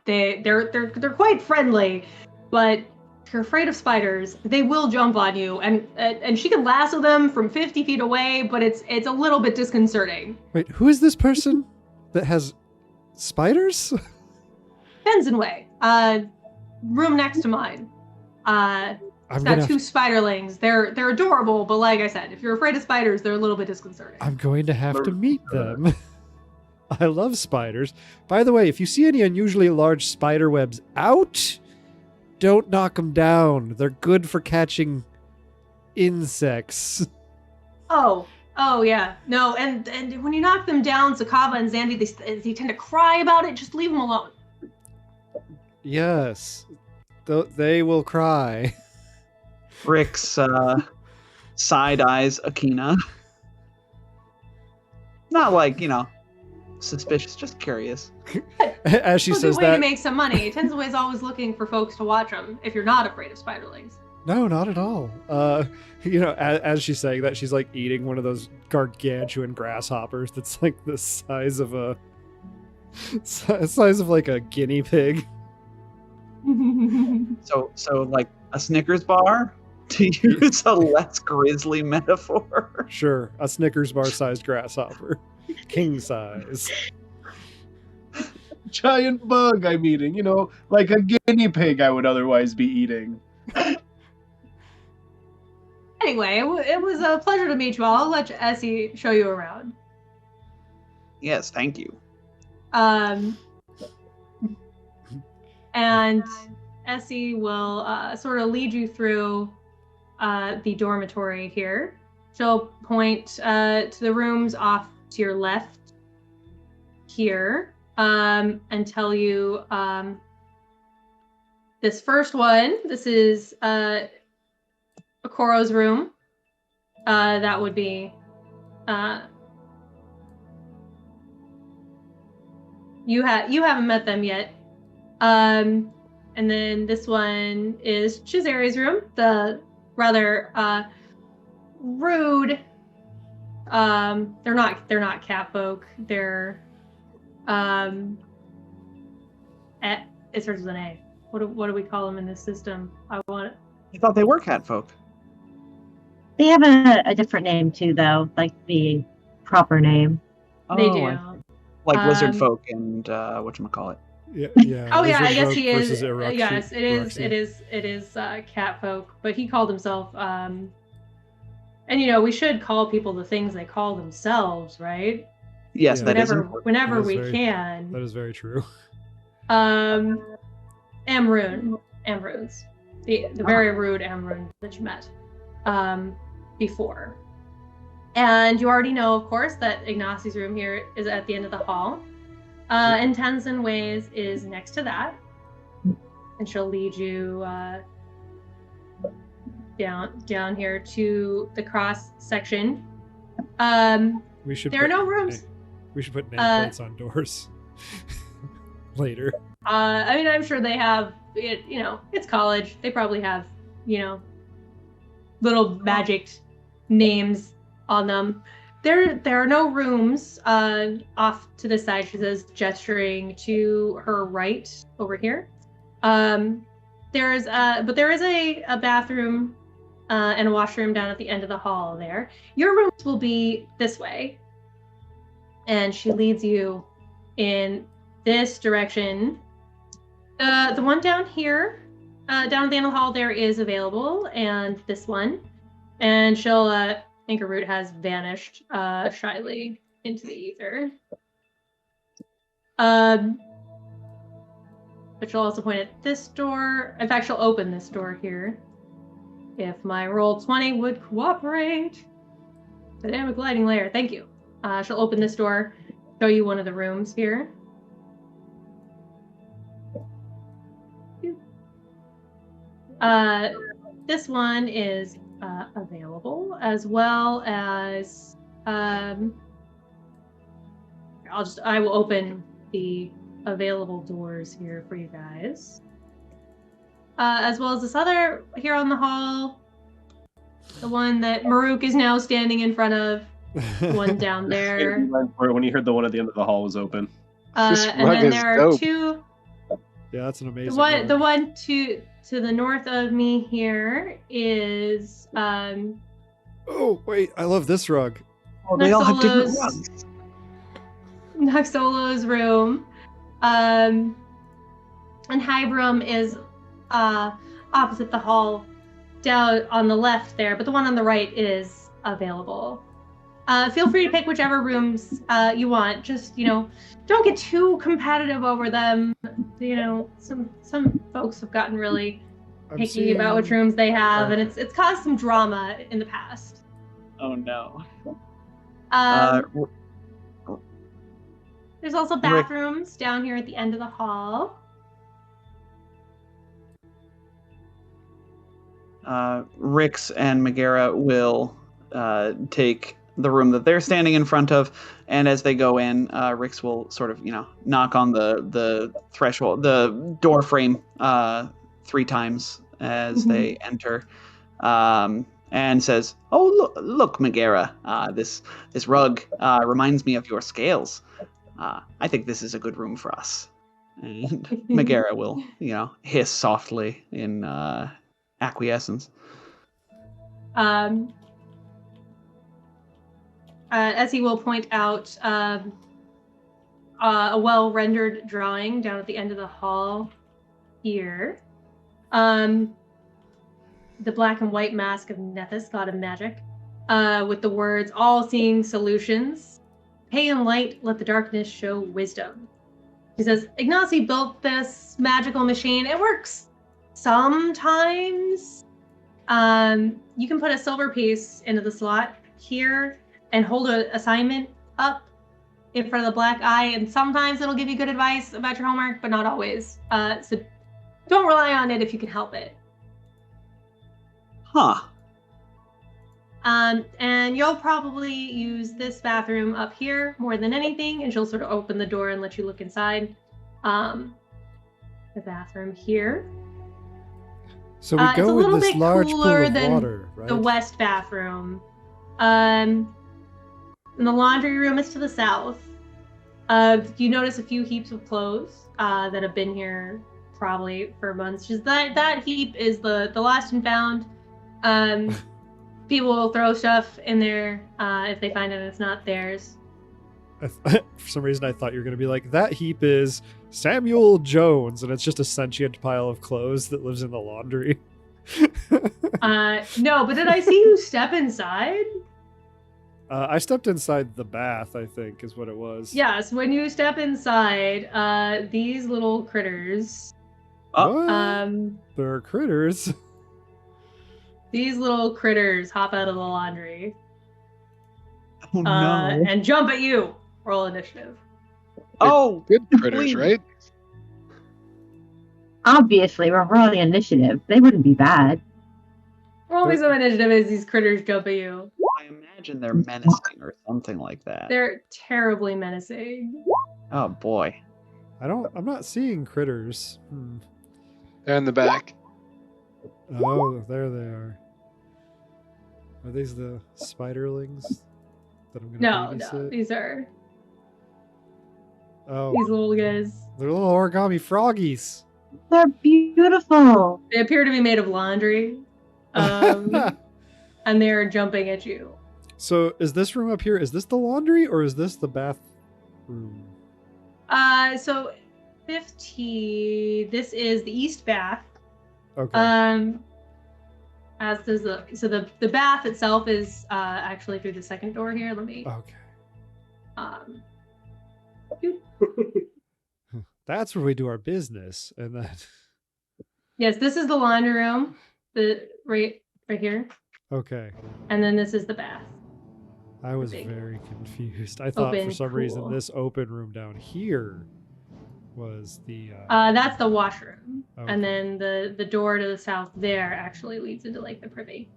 They're quite friendly, but if you're afraid of spiders, they will jump on you, and she can lasso them from 50 feet away, but it's a little bit disconcerting. Wait, who is this person that has spiders? Fenzenway, room next to mine. It's got two spiderlings. They're adorable, but like I said, if you're afraid of spiders, they're a little bit disconcerting. I'm going to have to meet them. I love spiders. By the way, if you see any unusually large spider webs out, don't knock them down. They're good for catching insects. Oh yeah. No, and when you knock them down, Sakava and Zandy, they tend to cry about it. Just leave them alone. Yes. They will cry. Rick's side eyes Akina. Not like, suspicious, just curious. As she says way that, to make some money. Tensaway's always looking for folks to watch them if you're not afraid of spiderlings. no, not at all. As she's saying that, she's like eating one of those gargantuan grasshoppers that's like the size of like a guinea pig. So like a Snickers bar, to use a less grisly metaphor. Sure, a Snickers bar sized grasshopper. King size. Giant bug I'm eating, like a guinea pig I would otherwise be eating. Anyway, it was a pleasure to meet you all. I'll let Essie show you around. Yes, thank you. And Essie will sort of lead you through the dormitory here. She'll point to the rooms off to your left here, and tell you this first one. This is Okoro's room. That would be you haven't met them yet. And then this one is Chizare's room, the rather rude. They're not cat folk. They're it starts with an A. What do we call them in this system? I thought they were cat folk. They have a different name too, though, like the proper name. They do. Like lizard folk and whatchamacallit. Yeah. Oh yeah, I guess Lizard he folk is. versus Eruxi- Yes, it is. Eruxi. It is cat folk, but he called himself. And we should call people the things they call themselves, right? Yes, Yeah. that is Whenever That is we very- can. That is very true. Amrunes. the very rude Amrun that you met before. And you already know, of course, that Ignacio's room here is at the end of the hall. And Tenzin Ways is next to that. And she'll lead you down here to the cross section. We should. There are no rooms. We should put nameplates on doors later. I mean, I'm sure they have it. You know, it's college. They probably have, you know, little magic names on them. There are no rooms off to the side. She says, gesturing to her right over here. There is a bathroom and a washroom down at the end of the hall there. Your rooms will be this way. And she leads you in this direction. The one down here, down at the end of the hall there is available, and this one. And she'll, Anchorroot has vanished shyly into the ether. But she'll also point at this door. In fact, she'll open this door here. If my roll 20 would cooperate. But I have a gliding layer. Thank you. She'll open this door, show you one of the rooms here. This one is available, as well as I will open the available doors here for you guys, as well as this other here on the hall, the one that Maruk is now standing in front of, one down there. When you heard the one at the end of the hall was open. And then there are dope. two. Yeah, that's an amazing. The one to the north of me here is Oh wait, I love this rug. Oh, they all have different rugs. Naxolo's room. And Hybrum is opposite the hall, down on the left there, but the one on the right is available. Feel free to pick whichever rooms you want. Just, you know, don't get too competitive over them. You know, some folks have gotten really picky about which rooms they have, and it's caused some drama in the past. Oh no. There's also bathrooms down here at the end of the hall. Rix and Megara will take the room that they're standing in front of, and as they go in, Rix will sort of, you know, knock on the threshold, the door frame 3 times as they enter, and says, "Oh, look, Megara, this rug reminds me of your scales. I think this is a good room for us." And Megara will, you know, hiss softly in acquiescence. As he will point out a well-rendered drawing down at the end of the hall here. The black and white mask of Nethys, god of magic, with the words, "All-seeing solutions. Pay in light, let the darkness show wisdom." He says, Ignacy built this magical machine. It works sometimes. You can put a silver piece into the slot here and hold an assignment up in front of the black eye, and sometimes it'll give you good advice about your homework, but not always. So don't rely on it if you can help it. Huh. And you'll probably use this bathroom up here more than anything, and she'll sort of open the door and let you look inside the bathroom here. So we go with this large pool of than water, right? The west bathroom. And the laundry room is to the south. You notice a few heaps of clothes that have been here probably for months. Just that heap is the lost and found. People will throw stuff in there if they find it and it's not theirs. For some reason, I thought you were going to be like, that heap is Samuel Jones, and it's just a sentient pile of clothes that lives in the laundry. No, but did I see you step inside? I stepped inside the bath, I think, is what it was. Yes, when you step inside, these little critters Oh. There are critters. These little critters hop out of the laundry Oh no. and jump at you. Roll initiative. Oh, Good critters, please. right? Obviously, we're rolling initiative. They wouldn't be bad. Roll me some initiative as these critters jump at you. I imagine they're menacing or something like that. They're terribly menacing. Oh boy. I'm not seeing critters. They're in the back. Oh, there they are. Are these the spiderlings that I'm gonna babysit? No, these are Oh, these little guys. they're little origami froggies. They're beautiful. They appear to be made of laundry, and they're jumping at you. So is this room up here? Is this the laundry or is this the bathroom? So 50. This is the east bath. Okay. As does the bath itself is actually through the second door here. Let me. Okay. That's where we do our business, and then. Yes, this is the laundry room. The right here. Okay. And then this is the bath. I was Big. very confused. I thought Open for some reason pool. this open room down here was the. That's the washroom, Okay. and then the door to the south there actually leads into like the privy.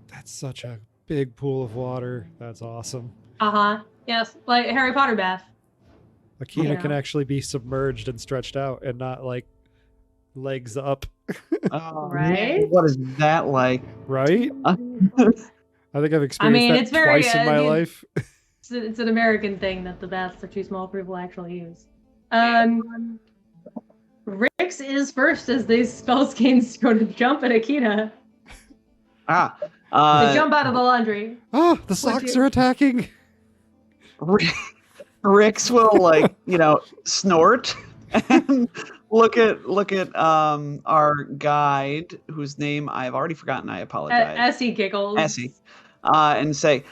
That's such a big pool of water. That's awesome. Yes, like Harry Potter bath. Akina Yeah. can actually be submerged and stretched out and not like legs up, Oh, Right? What is that like? right? I think I've experienced that it's very, twice in my life. It's an American thing that the baths are too small for people to actually use. Rix is first as these spell skeins go to jump at Akina. They jump out of the laundry. Oh, the socks are attacking. Rix will snort and look at our guide, whose name I've already forgotten. I apologize. Essie giggles. Essie, and say,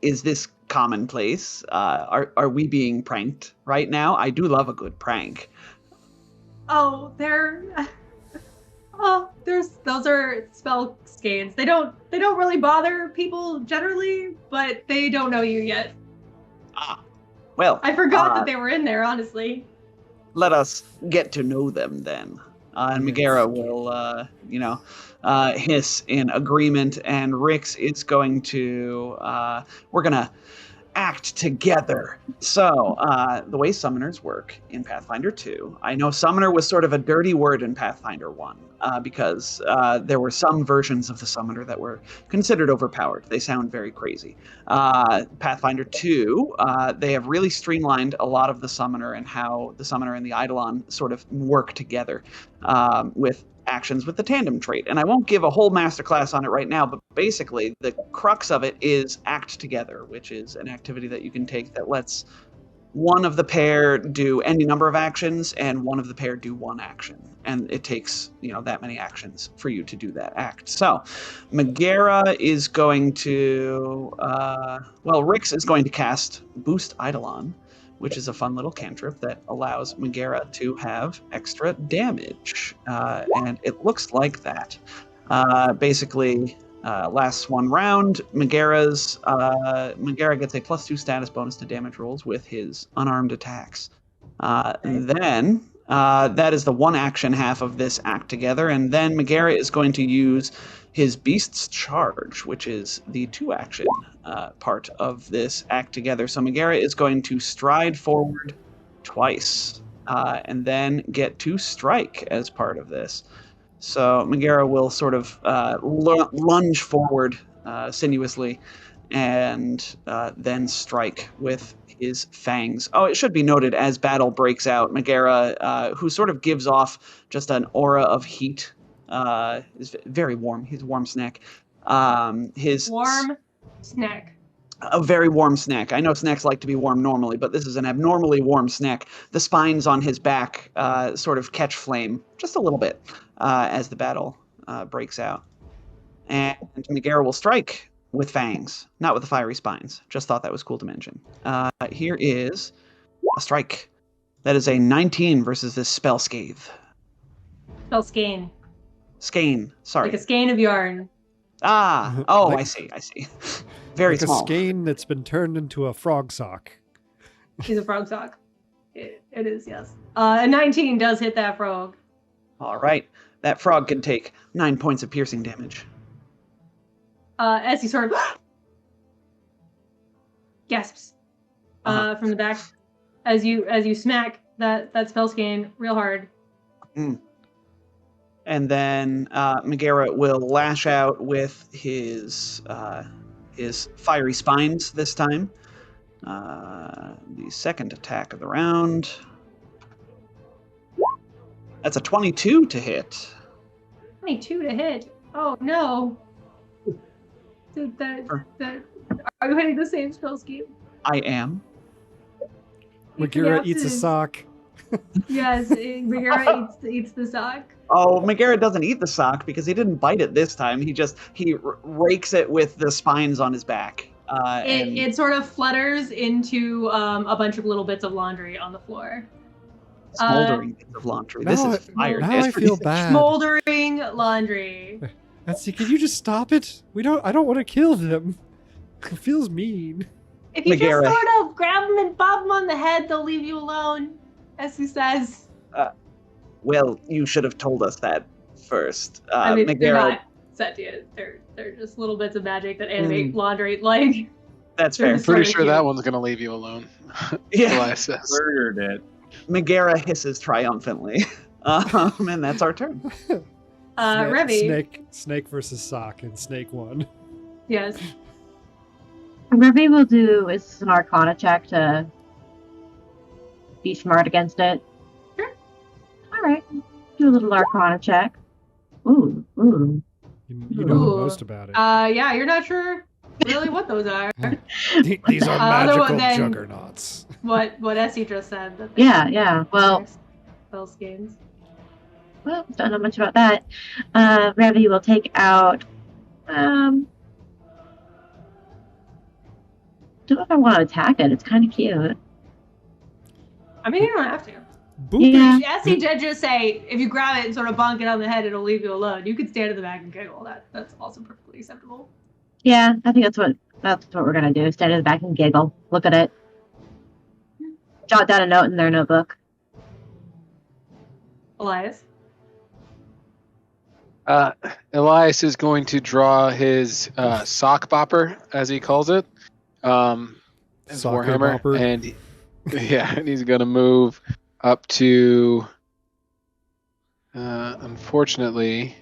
"Is this commonplace? Are we being pranked right now? I do love a good prank." Oh, those are spell skeins. They don't really bother people generally, but they don't know you yet. Well, I forgot that they were in there, honestly. let us get to know them then. And Megara will, hiss in agreement, and Rix is going to, we're going to act together. So, the way summoners work in Pathfinder 2, I know summoner was sort of a dirty word in Pathfinder 1, because there were some versions of the summoner that were considered overpowered. They sound very crazy. Pathfinder 2, they have really streamlined a lot of the summoner and how the summoner and the Eidolon sort of work together with actions with the tandem trait. And I won't give a whole masterclass on it right now, but basically the crux of it is act together, which is an activity that you can take that lets one of the pair do any number of actions and one of the pair do one action. And it takes, that many actions for you to do that act. So Megara is going to, Rix is going to cast Boost Eidolon, which is a fun little cantrip that allows Megara to have extra damage. And it looks like that. Basically, lasts one round. Megara gets a +2 status bonus to damage rolls with his unarmed attacks. Then that is the one action half of this act together. And then Megara is going to use his Beast's Charge, which is the 2 action part of this act together. So Megara is going to stride forward twice and then get to strike as part of this. So Megara will sort of lunge forward sinuously and then strike with his fangs. Oh, it should be noted, as battle breaks out, Megara, who sort of gives off just an aura of heat, is very warm. He's a warm snack. Warm snack. A very warm snack. I know snacks like to be warm normally, but this is an abnormally warm snack. The spines on his back sort of catch flame just a little bit as the battle breaks out. And Megara will strike with fangs, not with the fiery spines. Just thought that was cool to mention. Here is a strike. That is a 19 versus this spell scathe. Spell skein. Skein, sorry. Like a skein of yarn. I see. Very like small. a skein that's been turned into a frog sock. She's a frog sock. It is, yes. A 19 does hit that frog. All right. That frog can take 9 points of piercing damage. As he sort of gasps from the back as you smack that spell skein real hard. And then Megara will lash out with his fiery spines this time. The second attack of the round. That's a 22 to hit. 22 to hit. Oh no. Dude, are you hitting the same spell scheme? I am. Megara eats a sock. Yes, Megara eats the sock. Oh, Megara doesn't eat the sock because he didn't bite it this time. He rakes it with the spines on his back. It sort of flutters into a bunch of little bits of laundry on the floor. Smoldering bits of laundry. This is fire. Now I feel bad. Smoldering laundry. Betsy, can you just stop it? I don't want to kill them. It feels mean. If you Megara. just sort of grab them and bop them on the head, they'll leave you alone, as he says. Well, you should have told us that first. I mean, they're Megara, not sentient. They're just little bits of magic that animate laundry. Like, that's fair. Just Pretty sort of sure cute. that one's gonna leave you alone. Yeah. Elias says. Murdered it. Megara hisses triumphantly. And that's our turn. Revy. Snake versus sock, and Snake won. Yes. Revy will do is an Arcana check to be smart against it. Sure. All right. Do a little Arcana check. Ooh. You know Ooh. most about it. Yeah, you're not sure really what those are. These are other magical than- juggernauts. what Essie just said. That they Yeah. Well, spell schemes. don't know much about that. Revy will take out. Don't know if I want to attack it. It's kind of cute. I mean, you don't have to. Boop Yeah. it. Essie did just say, if you grab it and sort of bonk it on the head, it'll leave you alone. You could stand in the back and giggle. That's also perfectly acceptable. Yeah, I think that's what we're gonna do. Stand in the back and giggle. Look at it. Jot down a note in their notebook. Elias. Elias is going to draw his sock bopper, as he calls it, his Soccer warhammer, bopper. and he's going to move up to. Unfortunately,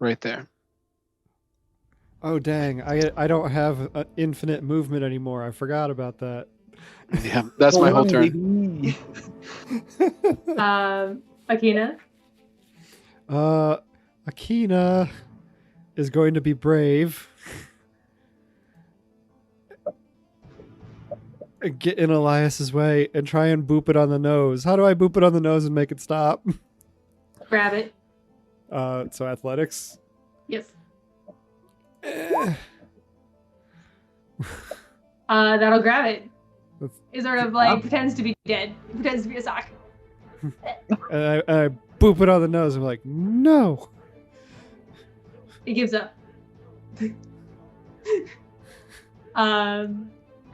right there. Oh dang! I don't have infinite movement anymore. I forgot about that. Yeah, that's my whole turn. Akina. Akina is going to be brave. Get in Elias's way and try and boop it on the nose. How do I boop it on the nose and make it stop? Grab it. So athletics. Yes. Eh. That'll grab it. That's- It sort of like pretends to be dead. It pretends to be a sock. And I boop it on the nose. I'm like, no. It gives up. And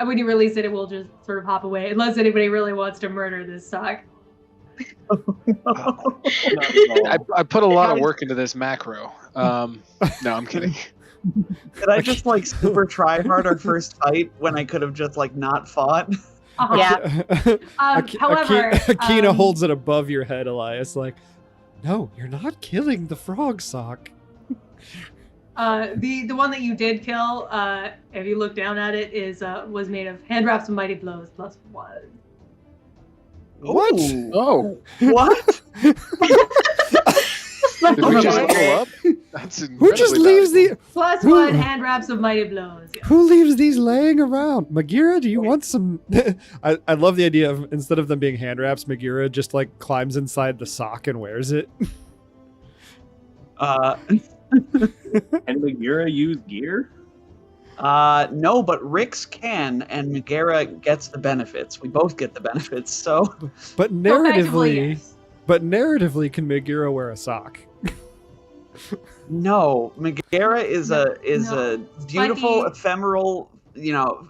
when you release it, it will just sort of hop away, unless anybody really wants to murder this sock. I put a lot of work into this macro. No, I'm kidding. Did I just like super try hard our first fight when I could have just like not fought? Uh-huh. Yeah. However, Akina holds it above your head, Elias. Like, no, you're not killing the frog sock. the one that you did kill, if you look down at it, was made of hand wraps and mighty blows +1. What? Ooh. Oh, What? did we just Okay. blow up? That's Who just incredibly leaves valuable. +1 hand wraps of mighty blows. Yeah. Who leaves these laying around? Magira, do you want some? I love the idea of instead of them being hand wraps, Magira just like climbs inside the sock and wears it. And Megara use gear? No, but Rix can, and Megara gets the benefits. We both get the benefits, so... But So effectively, narratively, yes. can Megara wear a sock? No, Megara is No, a beautiful, But ephemeral,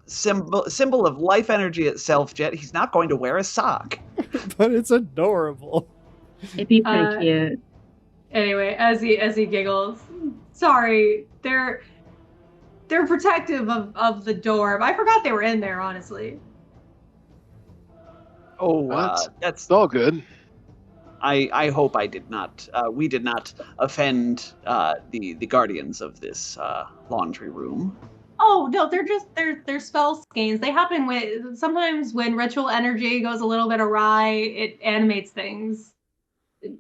symbol of life energy itself, Jet. He's not going to wear a sock. But it's adorable. It'd be pretty Uh, cute. Anyway, as he giggles, sorry, they're protective of the door. I forgot they were in there, honestly. Oh, It's that's... all good. I hope I did not. We did not offend the guardians of this laundry room. Oh no, they're spell skeins. They happen sometimes when ritual energy goes a little bit awry, it animates things.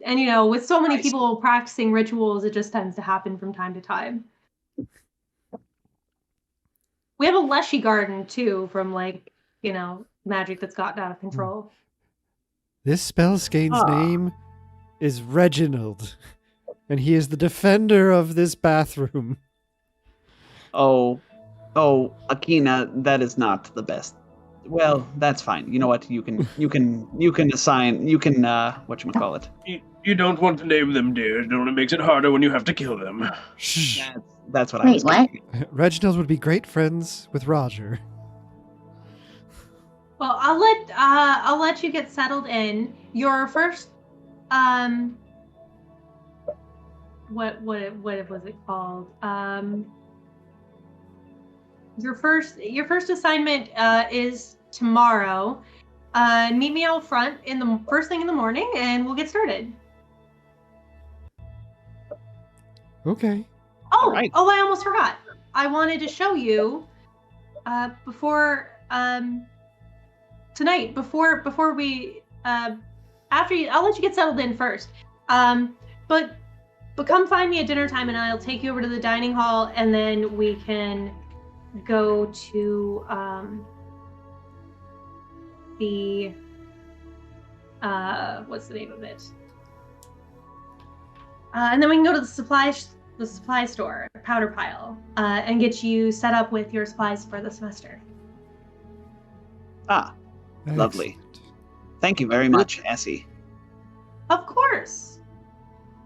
And with so many people practicing rituals, it just tends to happen from time to time. We have a Leshy garden too, from magic that's gotten out of control. This spell skein's name is Reginald, and he is the defender of this bathroom. Oh, Akina, that is not the best. Well, that's fine. You know what? You can assign. You can whatchamacallit. You don't want to name them, dear. It only makes it harder when you have to kill them. Shh. That's what I was Wait, what? thinking. Reginald would be great friends with Roger. Well, I'll let you get settled in. Your first what was it called? Your first assignment is tomorrow. Meet me out front in the first thing in the morning, and we'll get started. Okay. Oh, Right. oh! I almost forgot. I wanted to show you before tonight. Before we after you, I'll let you get settled in first. But come find me at dinner time, and I'll take you over to the dining hall, and then we can go to the what's the name of it? And then we can go to the supply store, Powder Pile, and get you set up with your supplies for the semester. Ah, lovely. Excellent. Thank you very much, Essie. Of course.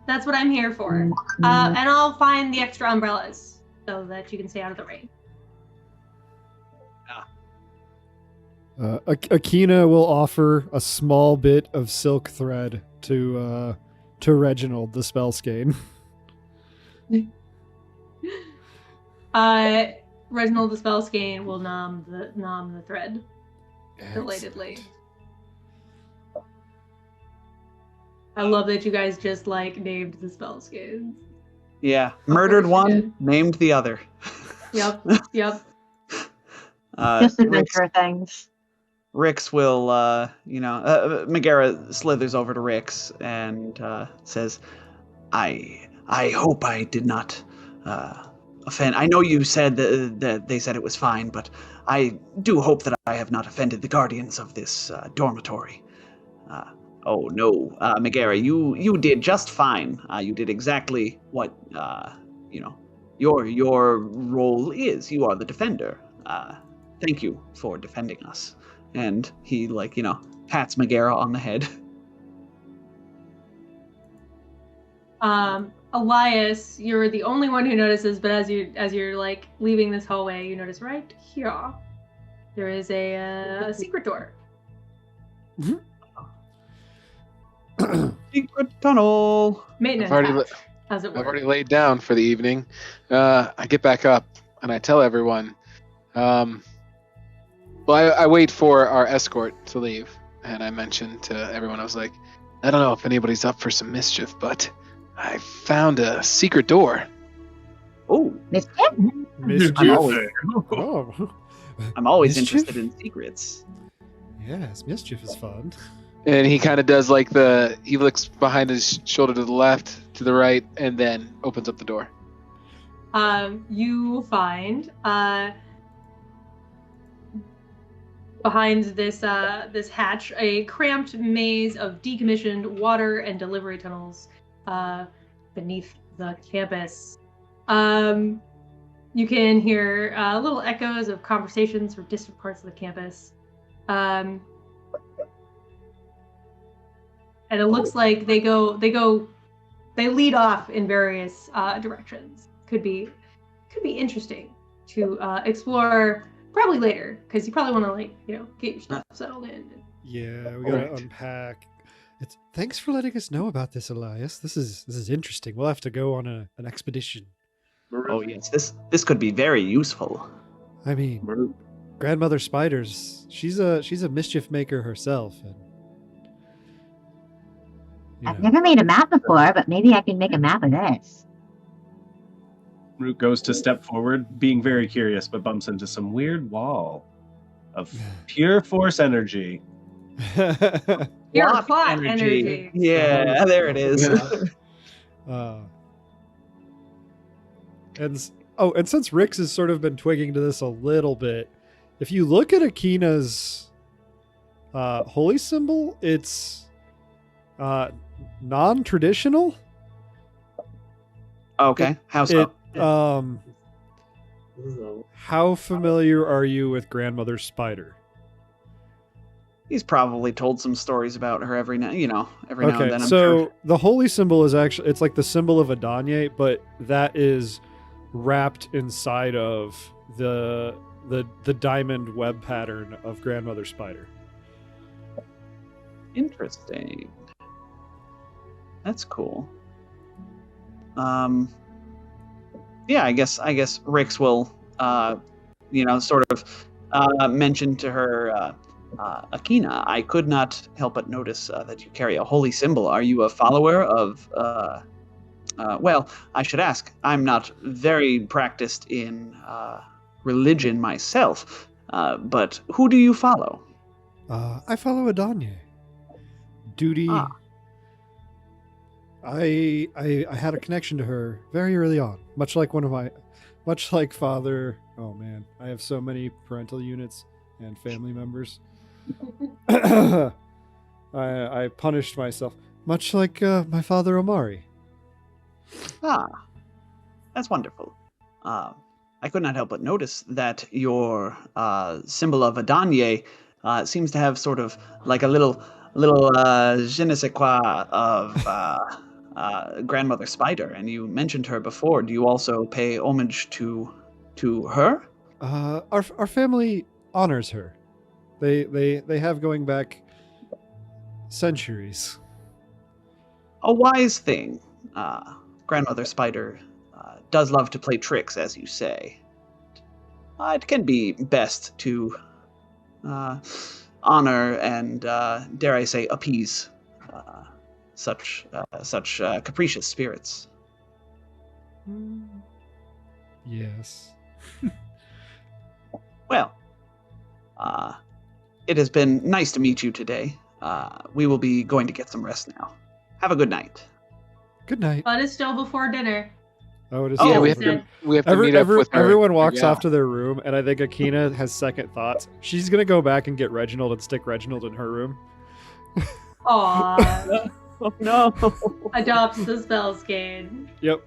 That's what I'm here for. And I'll find the extra umbrellas so that you can stay out of the rain. Akina will offer a small bit of silk thread to Reginald, the spell skein. Reginald the spell skein will nom the thread belatedly. I love that you guys just named the spell skeins. Yeah, murdered course you one, did. named the other. Yep. Just adventure things. Rix will, Megara slithers over to Rix and says, I hope I did not offend. I know you said that they said it was fine, but I do hope that I have not offended the guardians of this dormitory. Oh no, Megara, you did just fine. You did exactly what your role is. You are the defender. Thank you for defending us. And he pats Megara on the head. Elias, you're the only one who notices, but as you're leaving this hallway, you notice right here there is a secret door. Secret tunnel. Maintenance I've already hatch, as it I've were. already laid down for the evening. I get back up and I tell everyone. I wait for our escort to leave, and I mentioned to everyone, I was like, I don't know if anybody's up for some mischief, but I found a secret door. Oh, Mischief. I'm always, Oh. I'm always Mischief? interested in secrets. Yes, mischief is fun. And he kind of does he looks behind his shoulder to the left, to the right, and then opens up the door. You find behind this hatch a cramped maze of decommissioned water and delivery tunnels beneath the campus. You can hear little echoes of conversations from distant parts of the campus. And it looks like they lead off in various directions. Could be interesting to explore probably later, because you probably want to get your stuff settled in. Yeah, we gotta unpack. Thanks for letting us know about this, Elias. This is interesting. We'll have to go on an expedition. Oh yes, this could be very useful. I mean, Grandmother Spiders, she's a mischief maker herself, and I've never made a map before, but maybe I can make a map of this. Root goes to step forward, being very curious, but bumps into some weird wall of pure force energy. Pure plot energy. Yeah, there it is. And since Rix has sort of been twigging to this a little bit, if you look at Akina's holy symbol, it's non-traditional. Okay, how so? How familiar are you with Grandmother Spider? He's probably told some stories about her every now and then. I'm so sure. the holy symbol is actually, it's like the symbol of Adanye, but that is wrapped inside of the diamond web pattern of Grandmother Spider. Interesting. That's cool. Yeah, I guess Rix will sort of mention to her, Akina, I could not help but notice that you carry a holy symbol. Are you a follower of well, I should ask. I'm not very practiced in religion myself, but who do you follow? I follow Adanye. Duty. I had a connection to her very early on, much like father. Oh man, I have so many parental units and family members. I punished myself, much like my father Omari. That's wonderful. I could not help but notice that your symbol of Adanye seems to have sort of like a little je ne sais quoi of Grandmother Spider, and you mentioned her before. Do you also pay homage to her? Our family honors her. They have going back centuries. A wise thing. Grandmother Spider does love to play tricks, as you say. It can be best to honor and, dare I say, appease such capricious spirits. Yes. Well, it has been nice to meet you today. We will be going to get some rest now. Have a good night. Good night. But it's still before dinner. Oh, it is. Yeah, still we have to meet up with her. Everyone walks Yeah. off to their room, and I think Akina has second thoughts. She's gonna go back and get Reginald and stick Reginald in her room. Aww. Oh no! Adopts the spells gain. Yep.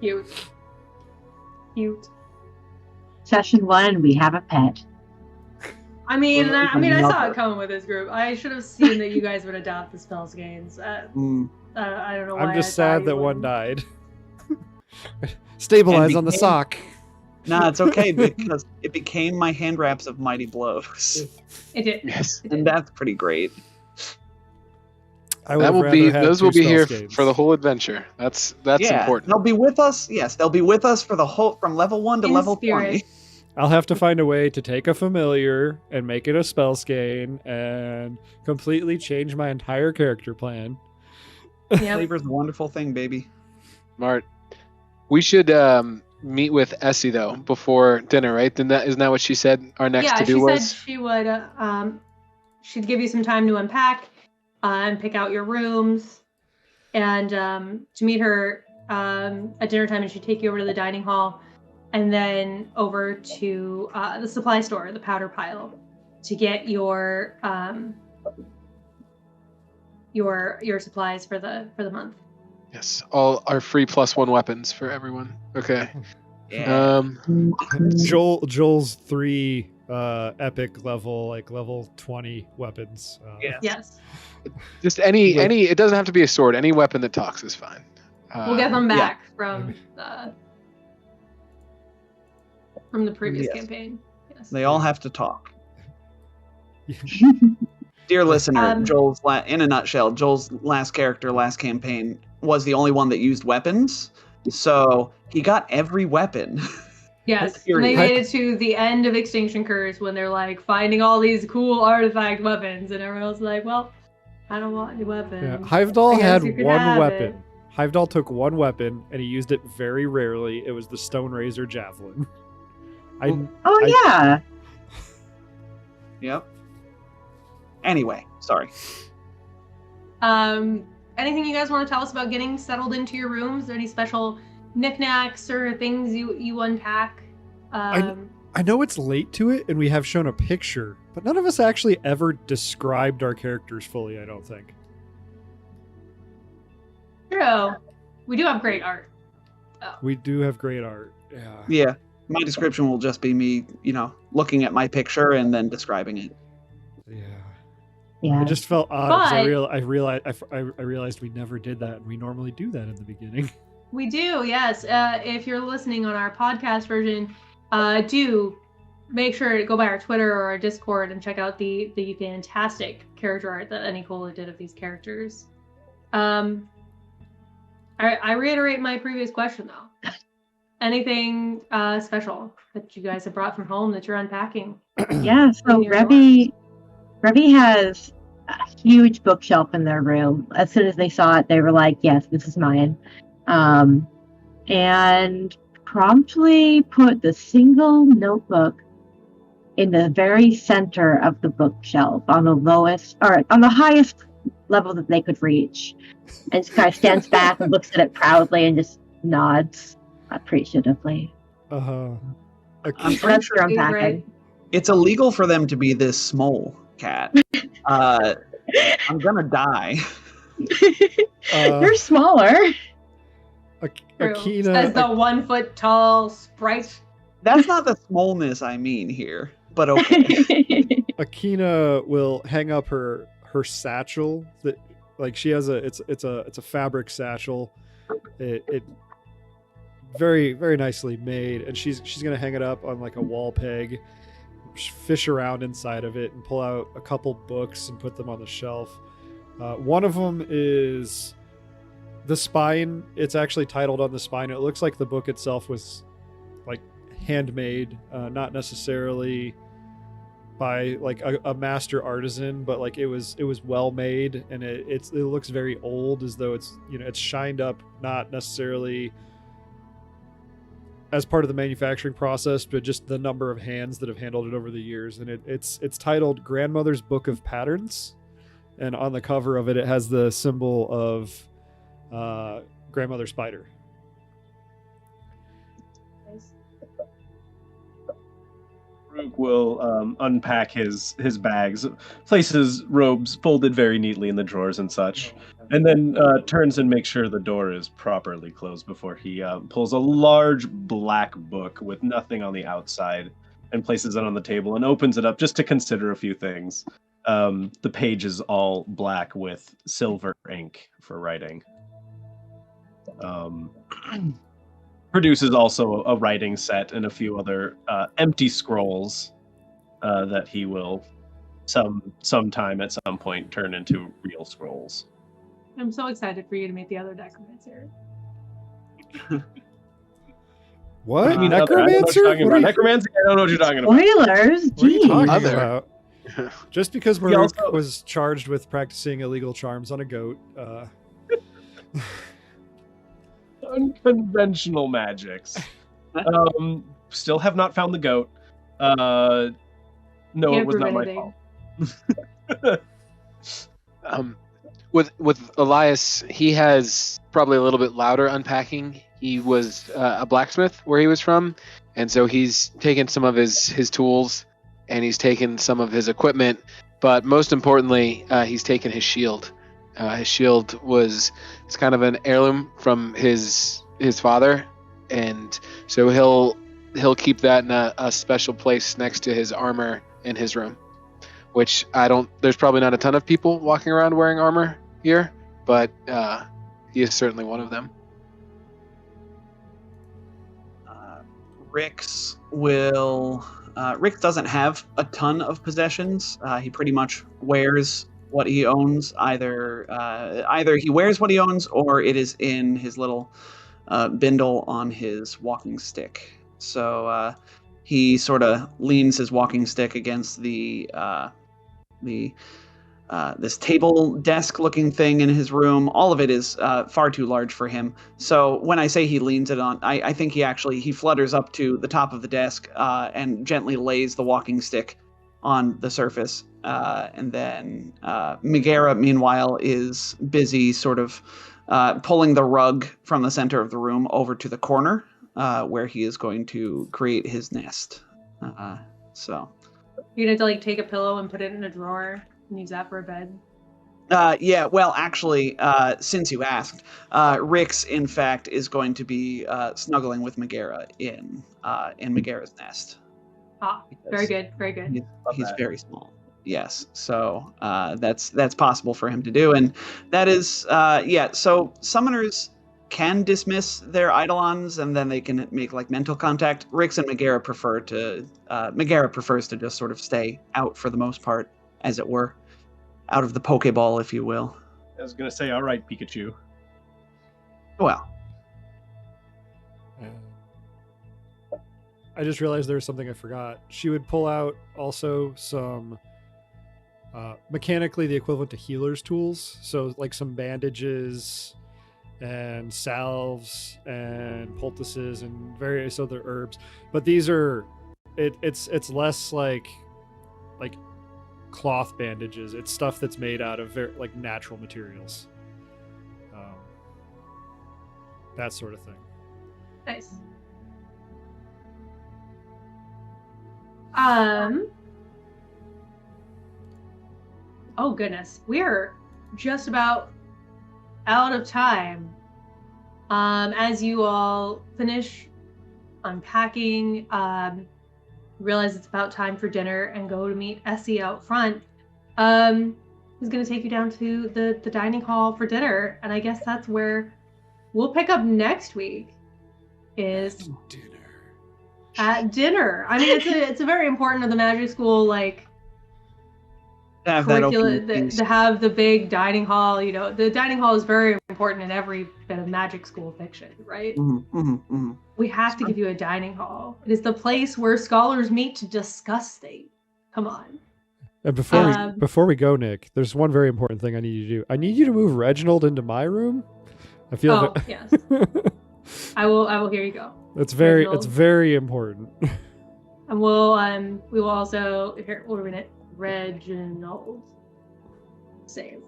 Cute. Session 1, we have a pet. I saw it coming with this group. I should have seen that you guys would adopt the spells gains. I don't know why. I'm just I thought sad you that one wouldn't. died. Stabilize on the sock. Nah, it's okay because it became my hand wraps of mighty blows, It did. Yes. It did. and that's pretty great. Those will be here for the whole adventure. That's important. They'll be with us. Yes, they'll be with us for the whole from level 1 to In level spirit. 20. I'll have to find a way to take a familiar and make it a spell skein and completely change my entire character plan. Yep. Flavor's a wonderful thing, baby. Smart. We should meet with Essie though before dinner, right? Isn't that what she said? Our next to do she was. said she would. She'd give you some time to unpack and pick out your rooms, and to meet her at dinner time, and she'd take you over to the dining hall, and then over to the supply store, the powder pile, to get your supplies for the month. Yes, all our free +1 weapons for everyone. Okay. Yeah. Joel's 3 epic level, like level 20 weapons. Yeah. Yes. Just any. It doesn't have to be a sword. Any weapon that talks is fine. We'll get them yeah. back from the previous Yes. campaign. Yes. They all have to talk. Dear listener, in a nutshell, Joel's last character, last campaign, was the only one that used weapons. So he got every weapon. Yes, and they made it to the end of Extinction Curse when they're like finding all these cool artifact weapons, and everyone's like, "Well, I don't want any weapons." Yeah. Hivedall I guess had you could one have weapon. it. Hivedall took one weapon, and he used it very rarely. It was the Stone Razor Javelin. Yeah. Yep. Anyway, sorry. Anything you guys want to tell us about getting settled into your rooms? Any special knickknacks or things you unpack? I know it's late to it, and we have shown a picture, but none of us actually ever described our characters fully, I don't think. True. We do have great art. We do have great art. Yeah. Yeah. My description will just be me, looking at my picture and then describing it. Yeah. Yeah. It just felt odd because But- I realized we never did that, and we normally do that in the beginning. We do, yes. If you're listening on our podcast version, do make sure to go by our Twitter or our Discord and check out the fantastic character art that Nicola did of these characters. I reiterate my previous question though. Anything special that you guys have brought from home that you're unpacking? Yeah, so In your Revy has a huge bookshelf in their room. As soon as they saw it, they were like, yes, this is mine. And promptly put the single notebook in the very center of the bookshelf on the highest level that they could reach. And this guy stands back and looks at it proudly and just nods appreciatively. I'm So pretty that's sure your unpacking. it's illegal for them to be this small, Cat. I'm gonna die. You're smaller. True. Akina, As the 1 foot tall sprite. That's not the smallness I mean here, but okay. Akina will hang up her satchel that, like, she has it's a fabric satchel. It very, very nicely made, and she's gonna hang it up on like a wall peg, fish around inside of it, and pull out a couple books and put them on the shelf. One of them is the spine. It's actually titled on the spine. It looks like the book itself was like handmade, not necessarily by like a master artisan, but like it was well made, and it looks very old, as though it's it's shined up, not necessarily as part of the manufacturing process, but just the number of hands that have handled it over the years. And it's titled Grandmother's Book of Patterns, and on the cover of it has the symbol of grandmother spider. Rook will unpack his bags, places robes folded very neatly in the drawers and such, and then turns and makes sure the door is properly closed before he pulls a large black book with nothing on the outside and places it on the table and opens it up just to consider a few things. The page is all black with silver ink for writing. Produces also a writing set and a few other empty scrolls that he will sometime at some point turn into real scrolls. I'm so excited for you to meet the other necromancer. What? I mean, Necromancer? Necromancy? I don't know what you're talking about. Spoilers. What are you Geez. talking Other. about? Just because He Maruk also- was charged with practicing illegal charms on a goat. Unconventional magics. Still have not found the goat. No, Can't it was prove not my anything. fault. With Elias, he has probably a little bit louder unpacking. He was a blacksmith where he was from, and so he's taken some of his tools, and he's taken some of his equipment, but most importantly, he's taken his shield. His shield it's kind of an heirloom from his father, and so he'll keep that in a special place next to his armor in his room. Which there's probably not a ton of people walking around wearing armor here, but he is certainly one of them. Rick doesn't have a ton of possessions. He pretty much wears what he owns. Either he wears what he owns, or it is in his little bindle on his walking stick. So he sort of leans his walking stick against this table desk looking thing in his room. All of it is far too large for him. So when I say he leans it on, I think he flutters up to the top of the desk and gently lays the walking stick on the surface. And then Megara, meanwhile, is busy sort of pulling the rug from the center of the room over to the corner where he is going to create his nest. So you're gonna have to like take a pillow and put it in a drawer and use that for a bed. Yeah, well, actually, since you asked, Rix, in fact, is going to be snuggling with Megara in Megara's nest. Ah, very good, very good. He's very small. Yes, so that's possible for him to do, and that is So summoners can dismiss their eidolons, and then they can make like mental contact. Rix and Megara Megara prefers to just sort of stay out for the most part, as it were, out of the Pokeball, if you will. I was gonna say, all right, Pikachu. Well, I just realized there was something I forgot. She would pull out also some mechanically the equivalent to healer's tools. So like some bandages and salves and poultices and various other herbs. But these are it's less like cloth bandages. It's stuff that's made out of like natural materials. That sort of thing. Nice. Oh goodness, we're just about out of time. As you all finish unpacking, realize it's about time for dinner and go to meet Essie out front. Who's going to take you down to the dining hall for dinner, and I guess that's where we'll pick up next week. Is at dinner. I mean, it's a very important to the magic school curriculum to have the big dining hall. You know, the dining hall is very important in every bit of magic school fiction, right? Mm-hmm, mm-hmm, mm-hmm. We have to give you a dining hall. It is the place where scholars meet to discuss things. Come on. And before we go, Nick, there's one very important thing I need you to do. I need you to move Reginald into my room. I feel. Yes. I will. Here you go. It's very important. And we will also here. We're gonna Reginald save.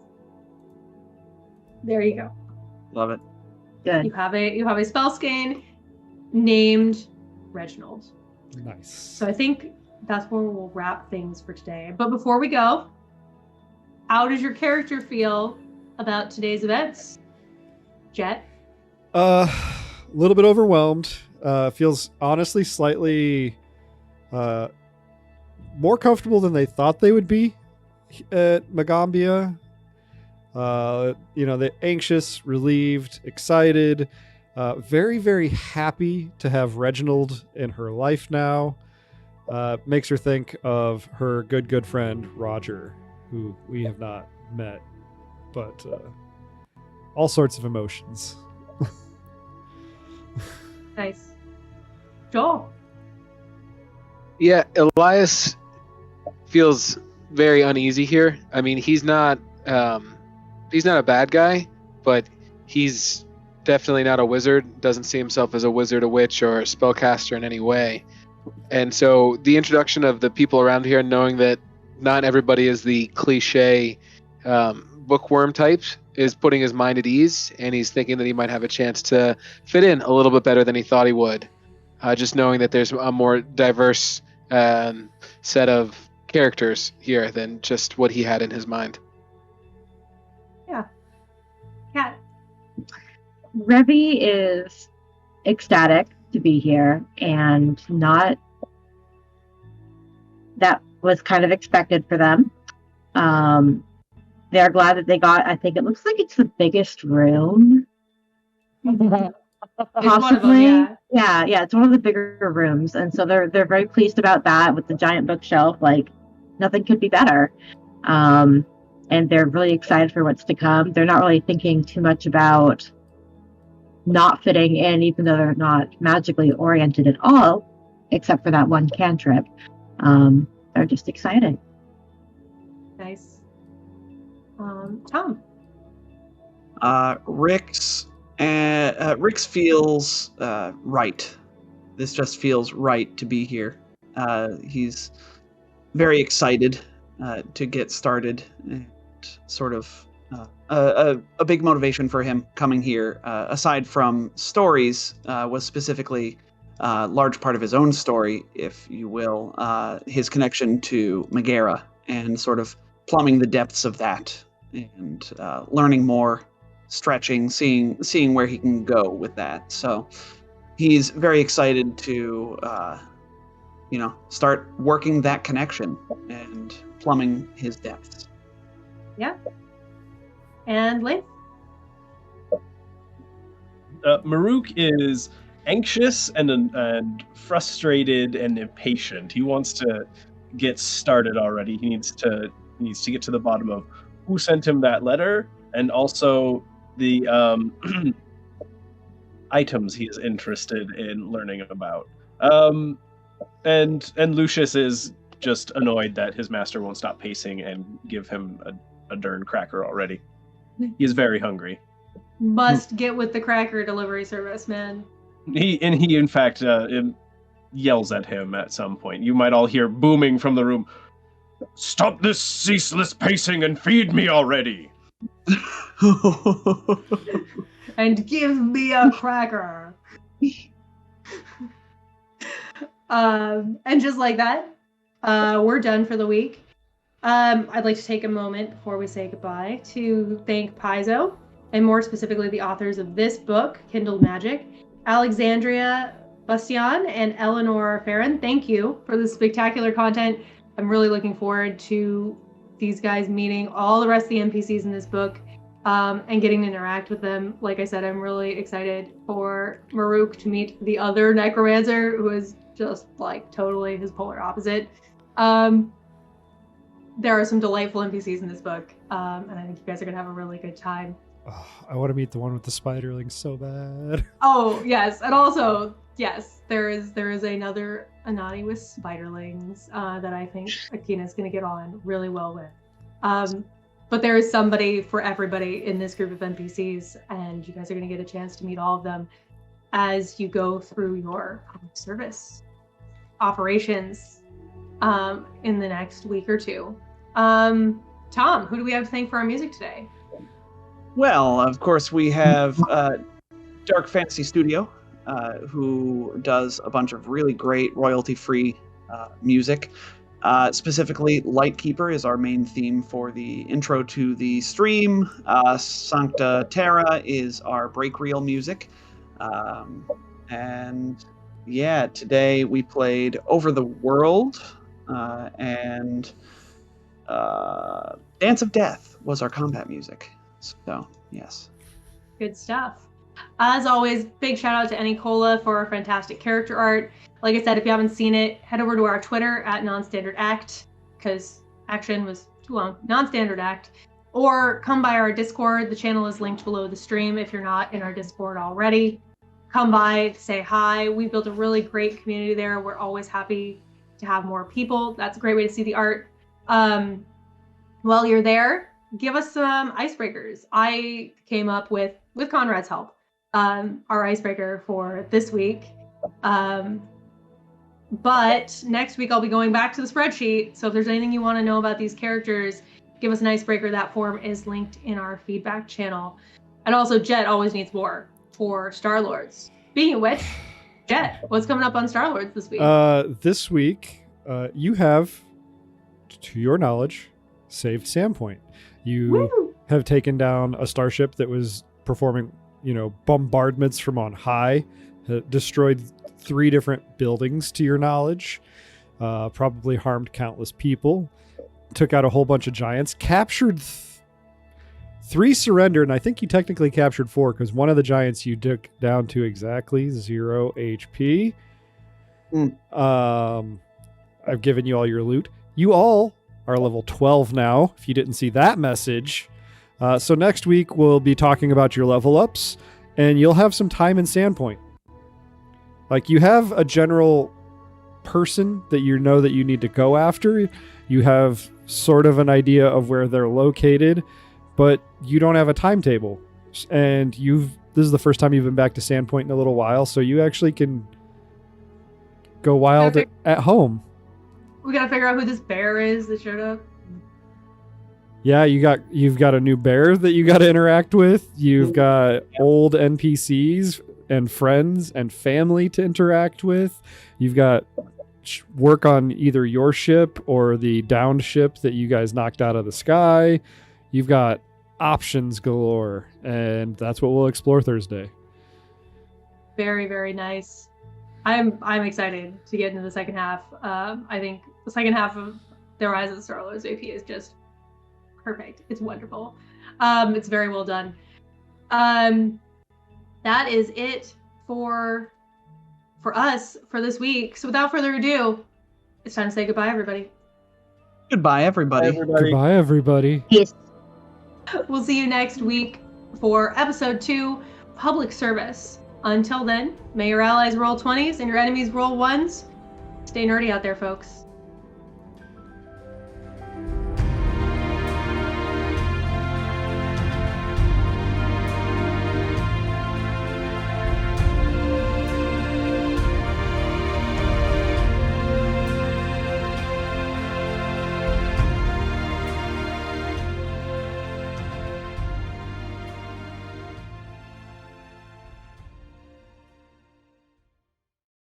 There you go. Love it. Good. You have a spell skein named Reginald. Nice. So I think that's where we'll wrap things for today. But before we go, how does your character feel about today's events, Jet? A little bit overwhelmed. Feels honestly slightly more comfortable than they thought they would be at Magambia. They're anxious, relieved, excited, very, very happy to have Reginald in her life now. Makes her think of her good friend Roger, who we have not met, but all sorts of emotions. Nice. Joel? Yeah, Elias feels very uneasy here. I mean, he's not a bad guy, but he's definitely not a wizard. Doesn't see himself as a wizard, a witch, or a spellcaster in any way. And so the introduction of the people around here, knowing that not everybody is the cliche bookworm type, is putting his mind at ease, and he's thinking that he might have a chance to fit in a little bit better than he thought he would. Just knowing that there's a more diverse set of characters here than just what he had in his mind. Yeah. Cat. Revy is ecstatic to be here, and not that was kind of expected for them. They're glad that they got, I think it looks like it's the biggest room. Possibly. Yeah, it's one of the bigger rooms, and so they're very pleased about that with the giant bookshelf. Like, nothing could be better. And they're really excited for what's to come. They're not really thinking too much about not fitting in, even though they're not magically oriented at all, except for that one cantrip. They're just excited. Nice. Tom. Rix feels right. This just feels right to be here. He's very excited to get started, and sort of a big motivation for him coming here, aside from stories, was specifically a large part of his own story, if you will, his connection to Megara, and sort of plumbing the depths of that, and learning more, stretching, seeing where he can go with that. So he's very excited to start working that connection and plumbing his depths. Yeah. And Laith? Maruk is anxious and frustrated and impatient. He wants to get started already. He needs to get to the bottom of who sent him that letter, and also the items he is interested in learning about. And Lucius is just annoyed that his master won't stop pacing and give him a darn cracker already. He is very hungry. Must get with the cracker delivery service, man. He in fact yells at him at some point. You might all hear booming from the room, "Stop this ceaseless pacing and feed me already!" And give me a cracker. And just like that, we're done for the week. I'd like to take a moment before we say goodbye to thank Paizo, and more specifically the authors of this book, Kindled Magic, Alexandria Bastian and Eleanor Farron. Thank you for this spectacular content. I'm really looking forward to these guys meeting all the rest of the NPCs in this book, and getting to interact with them. Like I said, I'm really excited for Maruk to meet the other necromancer, who is just like totally his polar opposite. There are some delightful NPCs in this book, and I think you guys are gonna have a really good time. Oh, I want to meet the one with the spiderlings so bad. Oh yes, and also yes, there is another Anani with spiderlings that I think Akina's gonna get on really well with. But there is somebody for everybody in this group of NPCs, and you guys are gonna get a chance to meet all of them as you go through your public service operations in the next week or two. Tom, who do we have to thank for our music today? Well, of course, we have Dark Fantasy Studio, who does a bunch of really great royalty-free music. Specifically, Lightkeeper is our main theme for the intro to the stream. Sancta Terra is our break reel music. And yeah, today we played Over the World, and Dance of Death was our combat music. So, yes. Good stuff. As always, big shout out to Enicola for our fantastic character art. Like I said, if you haven't seen it, head over to our Twitter at Non-Standard Act, because action was too long. Non-Standard Act. Or come by our Discord. The channel is linked below the stream if you're not in our Discord already. Come by, say hi. We built a really great community there. We're always happy to have more people. That's a great way to see the art. While you're there, give us some icebreakers. I came up with Conrad's help, our icebreaker for this week. But next week I'll be going back to the spreadsheet. So if there's anything you want to know about these characters, give us an icebreaker. That form is linked in our feedback channel. And also, Jet always needs more for Star-Lords. Speaking of which, Jet, what's coming up on Star-Lords this week? This week, you have, to your knowledge, saved Sandpoint. You have taken down a starship that was performing, bombardments from on high, destroyed 3 different buildings to your knowledge, probably harmed countless people, took out a whole bunch of giants, captured 3 surrendered, and I think you technically captured 4 because one of the giants you took down to exactly 0 HP. I've given you all your loot. You all are level 12 now, if you didn't see that message. So next week we'll be talking about your level ups, and you'll have some time in Sandpoint. Like, you have a general person that you know that you need to go after. You have sort of an idea of where they're located, but you don't have a timetable. And this is the first time you've been back to Sandpoint in a little while, so you actually can go wild at home. We gotta figure out who this bear is that showed up. Yeah, you've got a new bear that you got to interact with. You've got old NPCs and friends and family to interact with. You've got work on either your ship or the downed ship that you guys knocked out of the sky. You've got options galore, and that's what we'll explore Thursday. Very, very nice. I'm excited to get into the second half. I think the second half of the Rise of the Starlords AP is just perfect. It's wonderful. It's very well done. That is it for us for this week. So without further ado, it's time to say goodbye, everybody. Goodbye, everybody. Goodbye, everybody. Yes. We'll see you next week for episode 2, Public Service. Until then, may your allies roll 20s and your enemies roll 1s. Stay nerdy out there, folks.